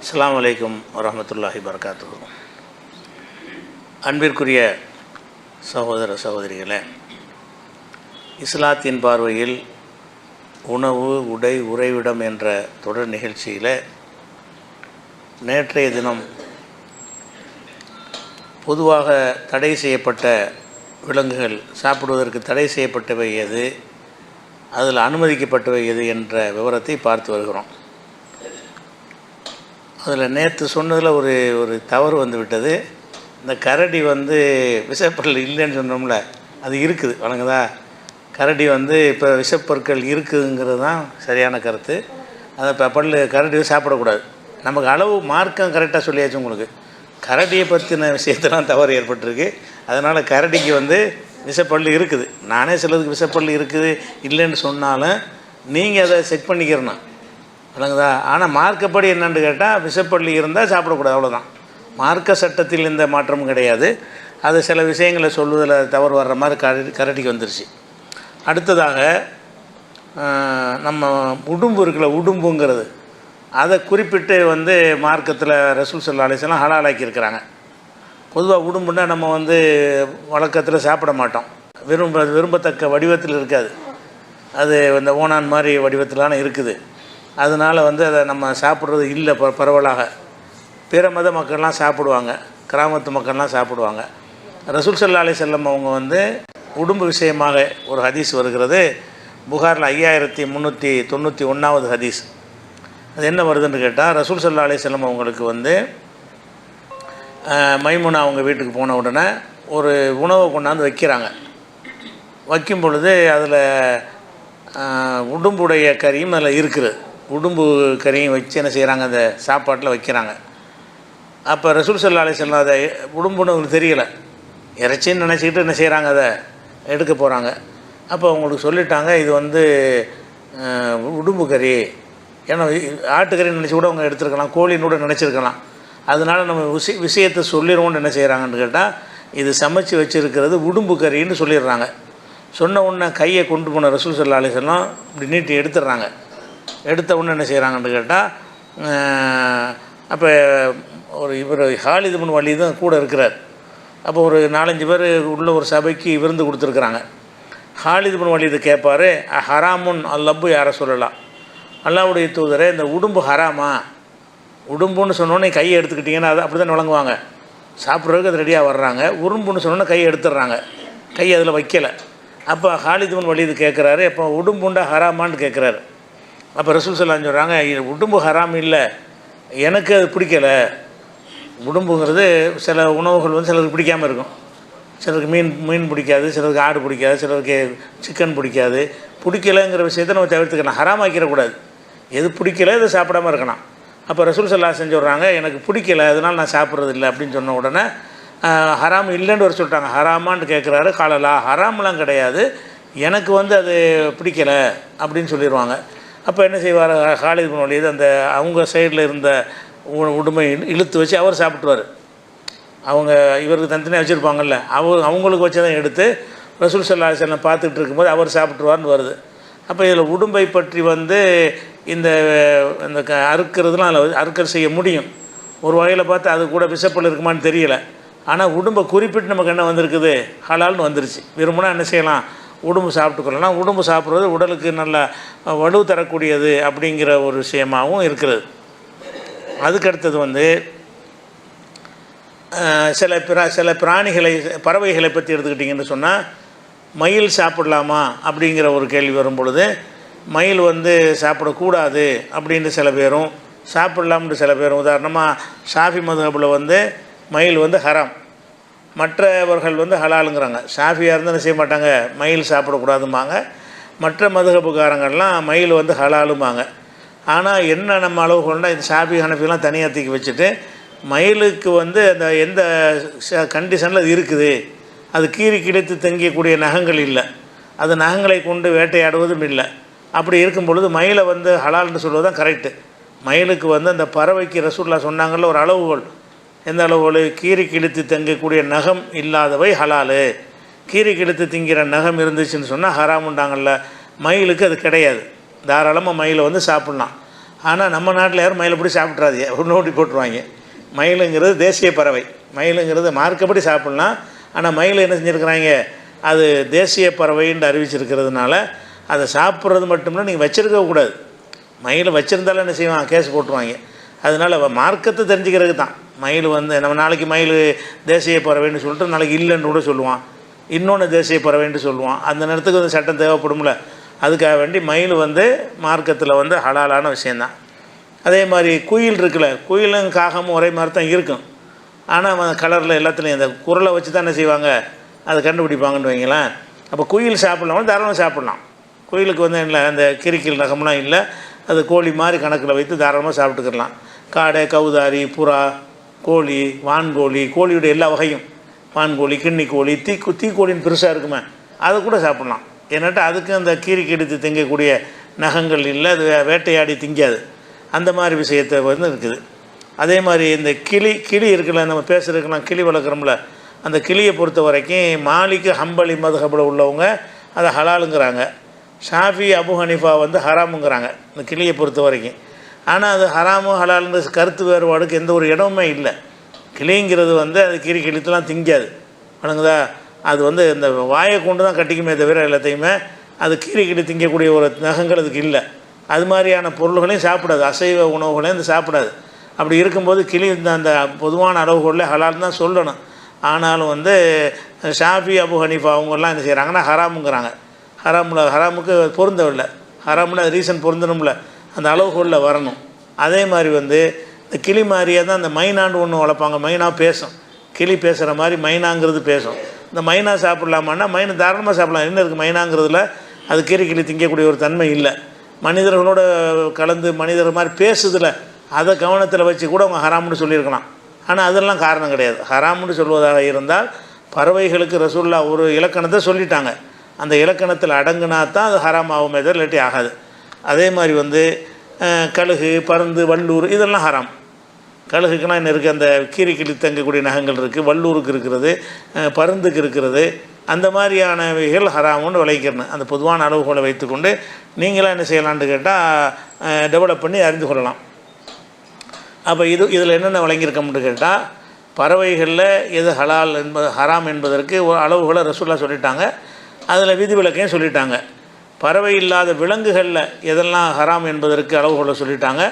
அஸ்ஸலாமு அலைக்கும் வரஹ்மத்துல்லாஹி வபரகாத்துஹு. அன்பிற்குரிய சகோதர சகோதரிகளே, இஸ்லாத்தின் பார்வையில் உணவு, உடை, உறைவிடம் என்ற தொடர் நிகழ்ச்சியில் நேற்றைய தினம் பொதுவாக தடை செய்யப்பட்ட விலங்குகள், சாப்பிடுவதற்கு தடை செய்யப்பட்டவை எது, அதில் அனுமதிக்கப்பட்டவை எது என்ற விவரத்தை பார்த்து வருகிறோம். அதில் நேற்று சொன்னதில் ஒரு தவறு வந்து விட்டது. இந்த கரடி விஷப்பொருள் இல்லைன்னு சொன்னோம்ல, அது இருக்குது, வணங்குதா. கரடி இப்போ விஷப்பொருட்கள் இருக்குதுங்கிறது தான் சரியான கருத்து. அதை கரடி சாப்பிடக்கூடாது. நமக்கு அளவு மார்க்கம் கரெக்டாக சொல்லியாச்சு. உங்களுக்கு கரடியை பற்றின விஷயத்தெல்லாம் தவறு ஏற்பட்டிருக்கு. அதனால் கரடிக்கு விஷப்பொருள் இருக்குது. நானே சிலதுக்கு விஷப்பொருள் இருக்குது இல்லைன்னு சொன்னாலும் நீங்கள் அதை செக் பண்ணிக்கிறணும், வணங்குதா. ஆனால் மார்க்கப்படி என்னென்னு கேட்டால் விஷப்பொருள் இருந்தால் சாப்பிடக்கூடாது, அவ்வளோதான். மார்க்க சட்டத்தில் எந்த மாற்றமும் கிடையாது. அது சில விஷயங்களை சொல்வதில் தவறு வர்ற மாதிரி கரடிக்கு வந்துருச்சு. அடுத்ததாக நம்ம உடும்பு இருக்குல்ல, உடும்புங்கிறது அதை குறிப்பிட்டு மார்க்கத்தில் ரசூல் ஸல்லல்லாஹு அலைஹி வஸல்லம் ஹலாலாக்கியிருக்கிறாங்க. பொதுவாக உடும்புன்னா நம்ம வழக்கத்தில் சாப்பிட மாட்டோம். விரும்பத்தக்க வடிவத்தில் இருக்காது. அது இந்த ஓணான் மாதிரி வடிவத்திலான இருக்குது. அதனால் அதை நம்ம சாப்பிட்றது இல்லை. பரவலாக பிற மத மக்கள்லாம் சாப்பிடுவாங்க, கிராமத்து மக்கள்லாம் சாப்பிடுவாங்க. ரசூல் ஸல்லல்லாஹு அலைஹி வஸல்லம் அவங்க உடும்பு விஷயமாக ஒரு ஹதீஸ் வருகிறது. புகாரில் 5391வது ஹதீஸ். அது என்ன வருதுன்னு கேட்டால், ரசூல் ஸல்லல்லாஹு அலைஹி வஸல்லம் அவங்களுக்கு மைமுனா அவங்க வீட்டுக்கு போன உடனே ஒரு உணவை கொண்டாந்து வைக்கிறாங்க. வைக்கும் பொழுது அதில் உடும்புடைய கறியும் அதில் இருக்குது. உடும்பு கறியும் வச்சு என்ன செய்கிறாங்க, அந்த சாப்பாட்டில் வைக்கிறாங்க. அப்போ ரசூல் ஸல்லல்லாஹு அலைஹி வஸல்லம் அதை உடும்புன்னு அவங்களுக்கு தெரியலை, இறைச்சின்னு நினச்சிக்கிட்டு என்ன செய்கிறாங்க, அதை எடுக்க போகிறாங்க. அப்போ அவங்களுக்கு சொல்லிட்டாங்க, இது உடும்பு கறி. ஏன்னா ஆட்டுக்கறின்னு நினச்சி கூட அவங்க எடுத்துருக்கலாம், கோழின்னு கூட நினச்சிருக்கலாம். அதனால் நம்ம விஷயத்தை சொல்லிடுவோன்னு என்ன செய்கிறாங்கன்னு கேட்டால், இது சமைச்சு வச்சுருக்கிறது உடும்பு கறின்னு சொல்லிடுறாங்க. சொன்ன உடனே கையை கொண்டு போன ரசூல் ஸல்லல்லாஹு அலைஹி வஸல்லம் இப்படி நீட்டி எடுத்துடுறாங்க. எடுத்த உடனே என்ன செய்கிறாங்கன்னு கேட்டால், அப்போ இவர் ஹாலித் இப்னு வலீத் தான் கூட இருக்கிறார். அப்போ ஒரு 4-5 பேர் உள்ள ஒரு சபைக்கு விருந்து கொடுத்துருக்குறாங்க. ஹாலித் இப்னு வலீத் கேட்பார், ஹராமுன் அல்லப்பு யாரை சொல்லலாம், அல்லாஹ்வுடைய தூதரே, இந்த உடும்பு ஹராமா? உடும்புன்னு சொன்னோன்னே கையை எடுத்துக்கிட்டிங்கன்னா அது அப்படி தான் வழங்குவாங்க. சாப்பிட்றதுக்கு அது ரெடியாக வர்றாங்க. உடும்புன்னு சொன்னோன்னே கையை எடுத்துடுறாங்க, கை அதில் வைக்கலை. அப்போ ஹாலித் இப்னு வலீத் கேட்குறாரு, அப்போ உடும்புண்டா ஹராமான்னு கேட்குறாரு. அப்போ ரசூல் ஸல்லல்லாஹு அலைஹி வஸல்லம் சொல்கிறாங்க, உடும்பு ஹராம் இல்லை, எனக்கு அது பிடிக்கலை. உடும்புங்கிறது சில உணவுகள் சிலருக்கு பிடிக்காமல் இருக்கும். சிலருக்கு மீன் பிடிக்காது, சிலருக்கு ஆடு பிடிக்காது, சிலருக்கு சிக்கன் பிடிக்காது. பிடிக்கலைங்கிற விஷயத்தை நம்ம தவிர்த்துக்கலாம், ஹராமாக்கிடக்கூடாது. எது பிடிக்கலை அதை சாப்பிடாமல் இருக்கலாம். அப்போ ரசூல் ஸல்லல்லாஹு அலைஹி வஸல்லம் சொல்கிறாங்க, எனக்கு பிடிக்கலை, அதனால் நான் சாப்பிட்றது இல்லை அப்படின்னு சொன்ன உடனே ஹராம் இல்லைன்னு ஒரு சொல்லிட்டாங்க. ஹராமான்னு கேட்குறாரு. காலலா, ஹராம்லாம் கிடையாது, எனக்கு அது பிடிக்கலை அப்படின்னு சொல்லிடுவாங்க. அப்போ என்ன செய்வார், ஹாலித் இப்னு வலீத் அந்த அவங்க சைடில் இருந்த உடுமை இழுத்து வச்சு அவர் சாப்பிட்டுவார். அவங்க இவருக்கு தனித்தனியாக வச்சுருப்பாங்கல்ல, அவங்களுக்கு வச்சு தான் எடுத்து ரசூல் ஸல்லல்லாஹு அலைஹி வஸல்லம் பார்த்துட்டு இருக்கும்போது அவர் சாப்பிட்ருவார்னு வருது. அப்போ இதில் உடும்பை பற்றி இந்த அறுக்கிறதுலாம் அதில் அறுக்கல் செய்ய முடியும். ஒரு வகையில் பார்த்து அது கூட விஷப்பொருள் இருக்குமான்னு தெரியலை. ஆனால் உடும்பை குறிப்பிட்டு நமக்கு என்ன வந்திருக்குது, ஹலால்னு வந்துருச்சு. விரும்பினா என்ன செய்யலாம், உடும்பு சாப்பிட்டுக்கலாம். உடும்பு சாப்பிட்றது உடலுக்கு நல்ல வலு தரக்கூடியது அப்படிங்கிற ஒரு விஷயமாகவும் இருக்கிறது. அதுக்கடுத்தது சில பிராணிகளை, பறவைகளை பற்றி எடுத்துக்கிட்டிங்கன்னு சொன்னால், மயில் சாப்பிடலாமா அப்படிங்கிற ஒரு கேள்வி வரும் பொழுது, மயில் சாப்பிடக்கூடாது அப்படின்னு சில பேரும், சாப்பிடலாம்னு சில பேரும். உதாரணமாக ஷாஃபி மதுஹபில் மயில் ஹராம், மற்றவர்கள் ஹலாலுங்கிறாங்க. ஷாஃபியாக இருந்தால் என்ன செய்ய மாட்டாங்க, மயில் சாப்பிடக்கூடாதும்பாங்க. மற்ற மதுஹபுக்காரங்கள்லாம் மயில் ஹலாலும்பாங்க. ஆனால் என்ன நம்ம அளவுகள்னால், இந்த ஷாஃபி ஹனஃபிலாம் தனியாக தூக்கி வச்சுட்டு, மயிலுக்கு அந்த எந்த கண்டிஷனில் அது இருக்குது, அது கீறி கிழித்து தங்கியக்கூடிய நகங்கள் இல்லை, அது நகங்களை கொண்டு வேட்டையாடுவதும் இல்லை. அப்படி இருக்கும் பொழுது மயிலை ஹலால்னு சொல்வது தான் கரெக்டு. மயிலுக்கு அந்த பறவைக்கு ரசூலுல்லாஹ் சொன்னாங்கள்ல ஒரு அளவுகோல். எந்த அளவுகோல், கீறி கிழித்து தங்கக்கூடிய நகம் இல்லாதவை ஹலாலு. கீறி கிழித்து திங்கிற நகம் இருந்துச்சுன்னு சொன்னால் ஹராமுண்டாங்கள்ல. மயிலுக்கு அது கிடையாது. தாராளமாக மயிலை சாப்பிட்லாம். ஆனால் நம்ம நாட்டில் யாரும் மயிலை பிடி சாப்பிட்றாதீங்க, நோட்டி போட்டுருவாங்க. மயிலுங்கிறது தேசிய பறவை, மயிலுங்கிறது மார்க்கப்படி சாப்பிட்லாம். ஆனால் மயில் என்ன செஞ்சுருக்கிறாங்க, அது தேசிய பறவைன்னு அறிவிச்சிருக்கிறதுனால அதை சாப்பிட்றது மட்டும்னா நீங்கள் வச்சுருக்கக்கூடாது. மயில் வச்சுருந்தாலும் என்ன செய்வான், கேஸ் போட்டுருவாங்க. அதனால் மார்க்கத்தை தெரிஞ்சுக்கிறதுக்கு தான். மயில் வந்து நம்ம நாளைக்கு மயில் தேசிய பறவைன்னு சொல்லிட்டு நாளைக்கு இல்லைன்னு கூட சொல்லுவான், இன்னொன்று தேசிய பறவைன்னு சொல்லுவான். அந்த நேரத்துக்கு வந்து சட்டம் தேவைப்படும்ல, அதுக்காக வேண்டி மயில் வந்து மார்க்கத்தில் வந்து ஹலாலான விஷயந்தான். அதே மாதிரி குயில் இருக்குல்ல, குயிலும் காகமும் ஒரே மாதிரி தான் இருக்கும். ஆனால் கலரில் எல்லாத்துலேயும் இந்த குரலை வச்சு தான் என்ன செய்வாங்க, அதை கண்டுபிடிப்பாங்கன்னு வைங்களேன். அப்போ குயில் சாப்பிட்லாம், தாராளமாக சாப்பிட்லாம். குயிலுக்கு வந்து இல்லை அந்த கிரிக்கில் ரகம்லாம் இல்லை, அது கோழி மாதிரி கணக்கில் வைத்து தாராளமாக சாப்பிட்டுக்கிடலாம். காடை, கவுதாரி, புறா, கோழி, வான்கோழி, கோழியுடைய எல்லா வகையும், வான்கோழி, கிண்ணி கோழி, தீக்கோழின்னு பெருசாக இருக்குமே, அதை கூட சாப்பிட்லாம். ஏன்னாட்டா அதுக்கு அந்த கீரிக்கு எடுத்து திங்கக்கூடிய நகங்கள் இல்லை, அது வேட்டையாடி திங்காது. அந்த மாதிரி விஷயத்தை வந்து இருக்குது. அதே மாதிரி இந்த கிளி இருக்குல்ல, நம்ம பேசுகிறதுக்கெல்லாம் கிளி வளர்க்குறோம்ல, அந்த கிளியை பொறுத்த வரைக்கும் மாலிக்கு ஹம்பலி மதுஹபில் உள்ளவங்க அதை ஹலாலுங்கிறாங்க. ஷாஃபி, அபு ஹனீஃபா வந்து ஹராமுங்கிறாங்க இந்த கிளியை பொறுத்த வரைக்கும். ஆனால் அது ஹராமு ஹலாலுங்கிற கருத்து வேறுபாடுக்கு எந்த ஒரு இடமுமே இல்லை. கிளிங்கிறது வந்து அது கிழித்துலாம் திங்காது, வணங்குதா. அது வந்து இந்த வாயை கொண்டு தான் கட்டிக்குமே தவிர எல்லாத்தையுமே அது கிளி திங்கக்கூடிய ஒரு நகங்கள் அதுக்கு இல்லை. அது மாதிரியான பொருள்களையும் சாப்பிடாது, அசைவ உணவுகளையும் அது சாப்பிடாது. அப்படி இருக்கும்போது கிளி அந்த பொதுவான அளவுகளில் ஹலால் தான் சொல்லணும். ஆனாலும் வந்து ஷாஃபி, அபு ஹனீஃபா அவங்கெல்லாம் என்ன செய்கிறாங்கன்னா ஹராமுங்கிறாங்க. ஹராமுக்கு பொருந்தவில்லை, ஹராமுல ரீசன் பொருந்தணும்ல, அந்த அளவுகளில் வரணும். அதே மாதிரி வந்து இந்த கிளி மாதிரியே தான் அந்த மைனான்னு ஒன்று வளர்ப்பாங்க. மைனா பேசும், கிளி பேசுகிற மாதிரி மைனாங்கிறது பேசும். இந்த மைனா சாப்பிட்லாமான்னா மைனா தாராளமாக சாப்பிட்லாம். என்ன இருக்குது மைனாங்கிறதுல, அது கிளி திங்கக்கூடிய ஒரு தன்மை இல்லை. மனிதர்களோட கலந்து மனிதர் மாதிரி பேசுதில்ல, அதை கவனத்தில் வச்சு கூட அவங்க ஹராம்னு சொல்லியிருக்கலாம். ஆனால் அதெல்லாம் காரணம் கிடையாது. ஹராம்னு சொல்வதாக இருந்தால் பறவைகளுக்கு ரசூலுல்லாஹ் ஒரு இலக்கணத்தை சொல்லிட்டாங்க, அந்த இலக்கணத்தில் அடங்குனா தான் அது ஹராம் ஆகுமே தவிர இல்லாட்டி ஆகாது. அதே மாதிரி வந்து கழுகு, பருந்து, வல்லூர் இதெல்லாம் ஹராம். கழுகுக்குலாம் என்ன இருக்குது, அந்த கிளி தங்கக்கூடிய நகங்கள் இருக்குது, வல்லூருக்கு இருக்கிறது, பருந்துக்கு இருக்கிறது. அந்த மாதிரியானவைகள் ஹராமுன்னு விளைவிக்கிறணும். அந்த பொதுவான அளவுகளை வைத்துக்கொண்டு நீங்களாம் என்ன செய்யலான்னு கேட்டால் டெவலப் பண்ணி அறிந்து கொள்ளலாம். அப்போ இதில் என்னென்ன விளங்கியிருக்கோம்னு கேட்டால், பறவைகளில் எது ஹலால் ஹராம் என்பதற்கு ஒரு அளவுகளை ரசூலுல்லாஹ் சொல்லிட்டாங்க, அதில் விதிவிலக்கையும் சொல்லிட்டாங்க. பறவை இல்லாத விலங்குகளில் எதெல்லாம் ஹராம் என்பதற்கு அளவுகளை சொல்லிட்டாங்க.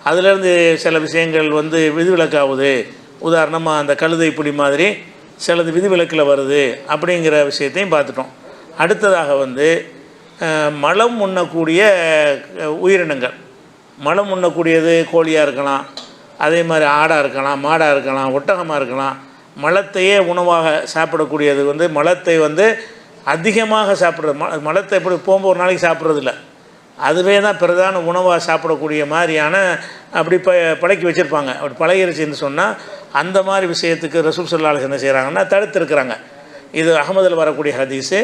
அதிலேருந்து சில விஷயங்கள் வந்து விதிவிலக்காகுது. உதாரணமாக அந்த கழுதை புலி மாதிரி சிலது விதிவிலக்கில் வருது அப்படிங்கிற விஷயத்தையும் பார்த்துட்டோம். அடுத்ததாக வந்து மலம் உண்ணக்கூடிய உயிரினங்கள். மலம் உண்ணக்கூடியது கோழியாக இருக்கலாம், அதே மாதிரி ஆடாக இருக்கலாம், மாடாக இருக்கலாம், ஒட்டகமாக இருக்கலாம். மலத்தையே உணவாக சாப்பிடக்கூடியது வந்து மலத்தை வந்து அதிகமாக சாப்பிட்றது. மலத்தை எப்படி போகும்போது ஒரு நாளைக்கு சாப்பிட்றதில்ல, அதுவே தான் பிரதான உணவாக சாப்பிடக்கூடிய மாதிரியான அப்படி பழக்கி வச்சுருப்பாங்க. அப்படி பழகிருச்சுன்னு சொன்னால் அந்த மாதிரி விஷயத்துக்கு ரசூல் ஸல்லல்லாஹு அலைஹி வஸல்லம் என்ன செய்கிறாங்கன்னா தடுத்துருக்குறாங்க. இது அஹ்மதில் வரக்கூடிய ஹதீஸு.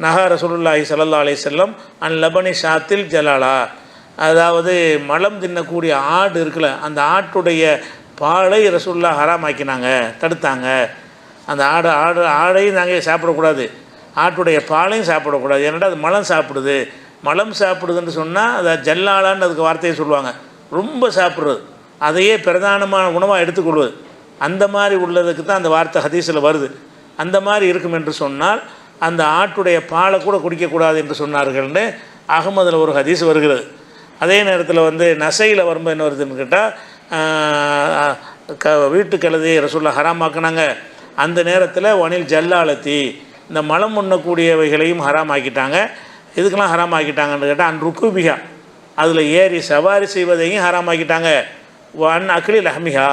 நஹா ரசூலுல்லாஹி ஸல்லல்லாஹு அலைஹி வஸல்லம் அன் லபனி ஷாத்தில் ஜலாலா, அதாவது மலம் தின்னக்கூடிய ஆடு இருக்குல்ல, அந்த ஆட்டுடைய பாலை ரசூலுல்லாஹ் ஹராமாக்கினாங்க, தடுத்தாங்க. அந்த ஆடையும் நாங்கள் சாப்பிடக்கூடாது, ஆட்டுடைய பாலையும் சாப்பிடக்கூடாது. ஏன்னா அது மலம் சாப்பிடுது. மலம் சாப்பிடுதுன்னு சொன்னால் அதை ஜல்லாலான்னு அதுக்கு வார்த்தையை சொல்லுவாங்க, ரொம்ப சாப்பிட்றது, அதையே பிரதானமான உணவாக எடுத்துக்கொள்வது. அந்த மாதிரி உள்ளதுக்கு தான் அந்த வார்த்தை ஹதீஸில் வருது. அந்த மாதிரி இருக்கும் என்று சொன்னால் அந்த ஆட்டுடைய பாலை கூட குடிக்கக்கூடாது என்று சொன்னார்கள்னு அகமதில் ஒரு ஹதீஸ் வருகிறது. அதே நேரத்தில் வந்து நசையில் வரும்போது என்ன வருதுன்னு கேட்டால், வீட்டு கழுதையை ரசூலுல்லாஹ் ஹராமாக்கினாங்க. அந்த நேரத்தில் வனில் ஜல்லாலத்தி, இந்த மலம் உண்ணக்கூடியவைகளையும் ஹராமாக்கிட்டாங்க. இதுக்கெல்லாம் ஹராமாக்கிட்டாங்கன்னு கேட்டால் அன் ருக்குபிஹா, அதில் ஏறி சவாரி செய்வதையும் ஹராமாக்கிட்டாங்க. அன் அக்லி லஹ்மிஹா,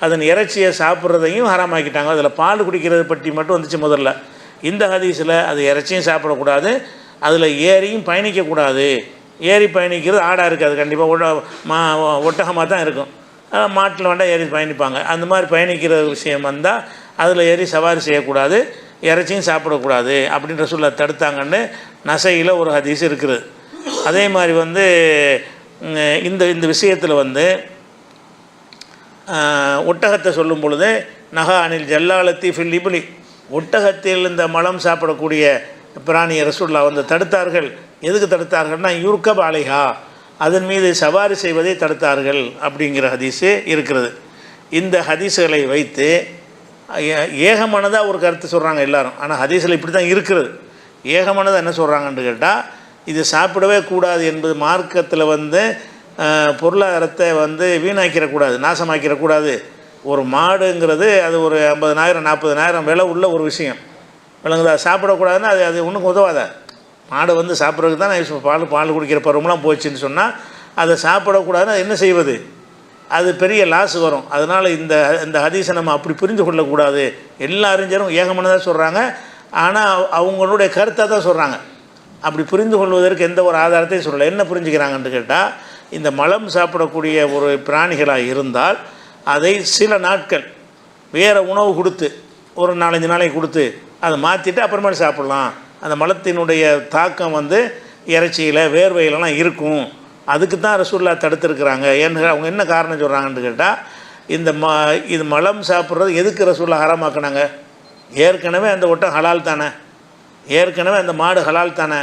அதன் இறைச்சியை சாப்பிட்றதையும் ஹராமாக்கிட்டாங்க. அதில் பால் குடிக்கிறது பற்றி மட்டும் வந்துச்சு முதல்ல. இந்த ஹதீஸில் அது இறைச்சியும் சாப்பிடக்கூடாது, அதில் ஏறியும் பயணிக்கக்கூடாது. ஏறி பயணிக்கிறது ஆடாக இருக்காது, கண்டிப்பாக ஒட்டகமாக தான் இருக்கும். மாட்டில் வேண்டாம் ஏறி பயணிப்பாங்க. அந்த மாதிரி பயணிக்கிற விஷயம் வந்தால் அதில் ஏறி சவாரி செய்யக்கூடாது, இறைச்சியும் சாப்பிடக்கூடாது அப்படின்ற சொல்ல தடுத்தாங்கன்னு நசையில் ஒரு ஹதீஸ் இருக்குது. அதே மாதிரி வந்து இந்த விஷயத்தில் வந்து ஒட்டகத்தை சொல்லும் பொழுது நகா அனில் ஜல்லாலத்தி ஃபில் இப்லி, ஒட்டகத்தில் இந்த மலம் சாப்பிடக்கூடிய பிராணியை ரசூலுல்லாஹ் வந்து தடுத்தார்கள். எதுக்கு தடுத்தார்கள்னா யுர்கப் அலைஹா, அதன் மீது சவாரி செய்வதை தடுத்தார்கள் அப்படிங்கிற ஹதீஸு இருக்கிறது. இந்த ஹதீஸுகளை வைத்து ஏகமானதாக ஒரு கருத்து சொல்கிறாங்க எல்லாரும். ஆனால் ஹதீஸில் இப்படி தான் இருக்கிறது. ஏகமானதாக என்ன சொல்கிறாங்கன்னு கேட்டால், இது சாப்பிடவே கூடாது என்பது மார்க்கத்தில் பொருளாதாரத்தை வீணாக்கிடக்கூடாது, நாசமாக்கிடக்கூடாது. ஒரு மாடுங்கிறது அது ஒரு 50,000 40,000 விலை உள்ள ஒரு விஷயம் விளங்குதா. சாப்பிடக்கூடாதுன்னா அது ஒன்றுக்கு உதவாதா. மாடு சாப்பிட்றதுக்கு தான் பால் குடிக்கிற பருவம்லாம் போச்சுன்னு சொன்னால் அதை சாப்பிடக்கூடாதுன்னு அது என்ன செய்வது, அது பெரிய லாஸ் வரும். அதனால் இந்த ஹதீஸை நம்ம அப்படி புரிந்து கொள்ளக்கூடாது. எல்லா அறிஞரும் ஏகமானதாக சொல்கிறாங்க. ஆனால் அவங்களுடைய கருத்தை தான் சொல்கிறாங்க. அப்படி புரிந்து கொள்வதற்கு எந்த ஒரு ஆதாரத்தையும் சொல்லலை. என்ன புரிஞ்சுக்கிறாங்கன்னு கேட்டால், இந்த மலம் சாப்பிடக்கூடிய ஒரு பிராணிகளாக இருந்தால் அதை சில நாட்கள் வேறு உணவு கொடுத்து ஒரு 4-5 நாளைக்கு கொடுத்து அதை மாற்றிட்டு அப்புறமேல சாப்பிட்லாம். அந்த மலத்தினுடைய தாக்கம் இறைச்சியில் வேர்வையிலலாம் இருக்கும். அதுக்கு தான் ரசூலுல்லாஹ் தடுத்துருக்குறாங்க. ஏன்னு அவங்க என்ன காரணம் சொல்கிறாங்கன்னு கேட்டால், இது மலம் சாப்பிட்றது எதுக்கு ரசூலுல்லாஹ் ஹராமாக்குனாங்க? ஏற்கனவே அந்த ஒட்டம் ஹலால் தானே, ஏற்கனவே அந்த மாடு ஹலால் தானே,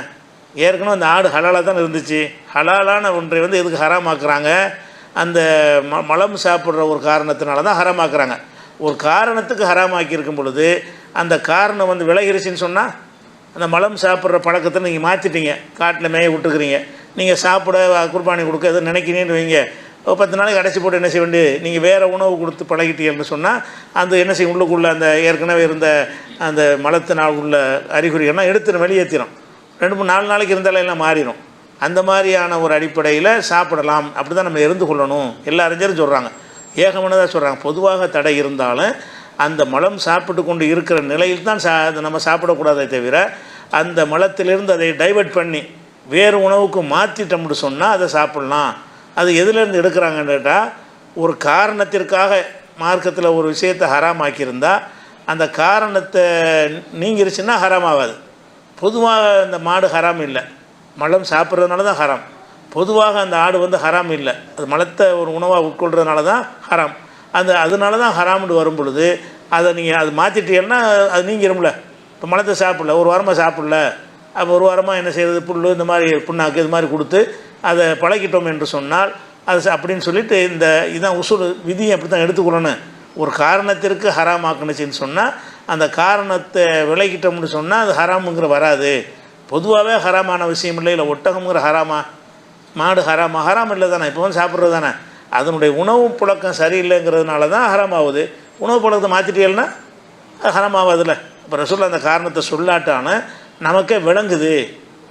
ஏற்கனவே அந்த ஆடு ஹலாலாக தானே இருந்துச்சு. ஹலாலான ஒன்றை எதுக்கு ஹராமாக்குறாங்க? அந்த மலம் சாப்பிட்ற ஒரு காரணத்தினால தான் ஹராமாக்குறாங்க. ஒரு காரணத்துக்கு ஹராமாக்கி இருக்கும் பொழுது அந்த காரணம் விலகிருச்சின்னு சொன்னால், அந்த மலம் சாப்பிட்ற பழக்கத்தை நீங்கள் மாற்றிட்டீங்க, காட்டில் மேய விட்டுக்கிறீங்க, நீங்கள் சாப்பிட குர்பானி கொடுக்க எதுவும் நினைக்கிறீன்னு வைங்க, 10 நாளைக்கு அடைச்சி போட்டு என்ன செய்ய வேண்டிய, நீங்கள் வேறு உணவு கொடுத்து பழகிட்டீங்கன்னு சொன்னால் அந்த என்ன செய்யும், உள்ளுக்குள்ளே அந்த ஏற்கனவே இருந்த அந்த மலத்தினால் உள்ள அறிகுறிகள்லாம் எடுத்துடும், வெளியேற்றிடும். 2-3-4 நாளைக்கு இருந்தாலும் எல்லாம் மாறிடும். அந்த மாதிரியான ஒரு அடிப்படையில் சாப்பிடலாம். அப்படி தான் நம்ம இருந்து கொள்ளணும் எல்லா அறிஞரும் சொல்கிறாங்க. ஏகமானதாக சொல்கிறாங்க. பொதுவாக தடை இருந்தாலும் அந்த மலம் சாப்பிட்டு கொண்டு இருக்கிற நிலையில் தான் நம்ம சாப்பிடக்கூடாதே தவிர, அந்த மலத்திலிருந்து அதை டைவர்ட் பண்ணி வேறு உணவுக்கு மாற்றிட்டோம்னு சொன்னால் அதை சாப்பிட்லாம். அது எதுலேருந்து எடுக்கிறாங்கன்னு கேட்டால், ஒரு காரணத்திற்காக மார்க்கத்தில் ஒரு விஷயத்தை ஹராமாக்கியிருந்தால் அந்த காரணத்தை நீங்கிருச்சுன்னா ஹராம் ஆகாது. பொதுவாக அந்த மாடு ஹராம் இல்லை, மலம் சாப்பிட்றதுனால தான் ஹராம். பொதுவாக அந்த ஆடு ஹராம் இல்லை, அது மலத்தை ஒரு உணவாக உட்கொள்கிறதுனால தான் ஹராம். அதனால தான் ஹராம்னு வரும் பொழுது அதை நீங்கள் அது மாற்றிட்டீங்கன்னா அது நீங்கிரும்ல. இப்போ மலத்தை சாப்பிடல, ஒரு வாரமாக சாப்பிடல, அப்போ ஒரு வாரமாக என்ன செய்கிறது, புல் இந்த மாதிரி புண்ணாக்கு இது மாதிரி கொடுத்து அதை பழகிட்டோம் என்று சொன்னால் அது அப்படின்னு சொல்லிட்டு இதுதான் உசூல் விதியை அப்படி தான் எடுத்துக்கொள்ளணும். ஒரு காரணத்திற்கு ஹராமாக்குனுச்சின்னு சொன்னால் அந்த காரணத்தை விலகிட்டோம்னு சொன்னால் அது ஹராமுங்கிற வராது. பொதுவாகவே ஹராமான விஷயம் இல்லை. இல்லை ஒட்டகம்ங்கிற ஹராமா, மாடு ஹராமா, ஹராம் இல்லை தானே, இப்போ சாப்பிட்றது தானே. அதனுடைய உணவு புழக்கம் சரியில்லைங்கிறதுனால தான் ஹராம் ஆகுது. உணவு புழக்கத்தை மாற்றிட்டீங்கன்னா அது ஹராம் ஆகாதுல்ல. இப்போ ரசூலுல்லாஹ் அந்த காரணத்தை சொல்லாட்டான நமக்கே விளங்குது,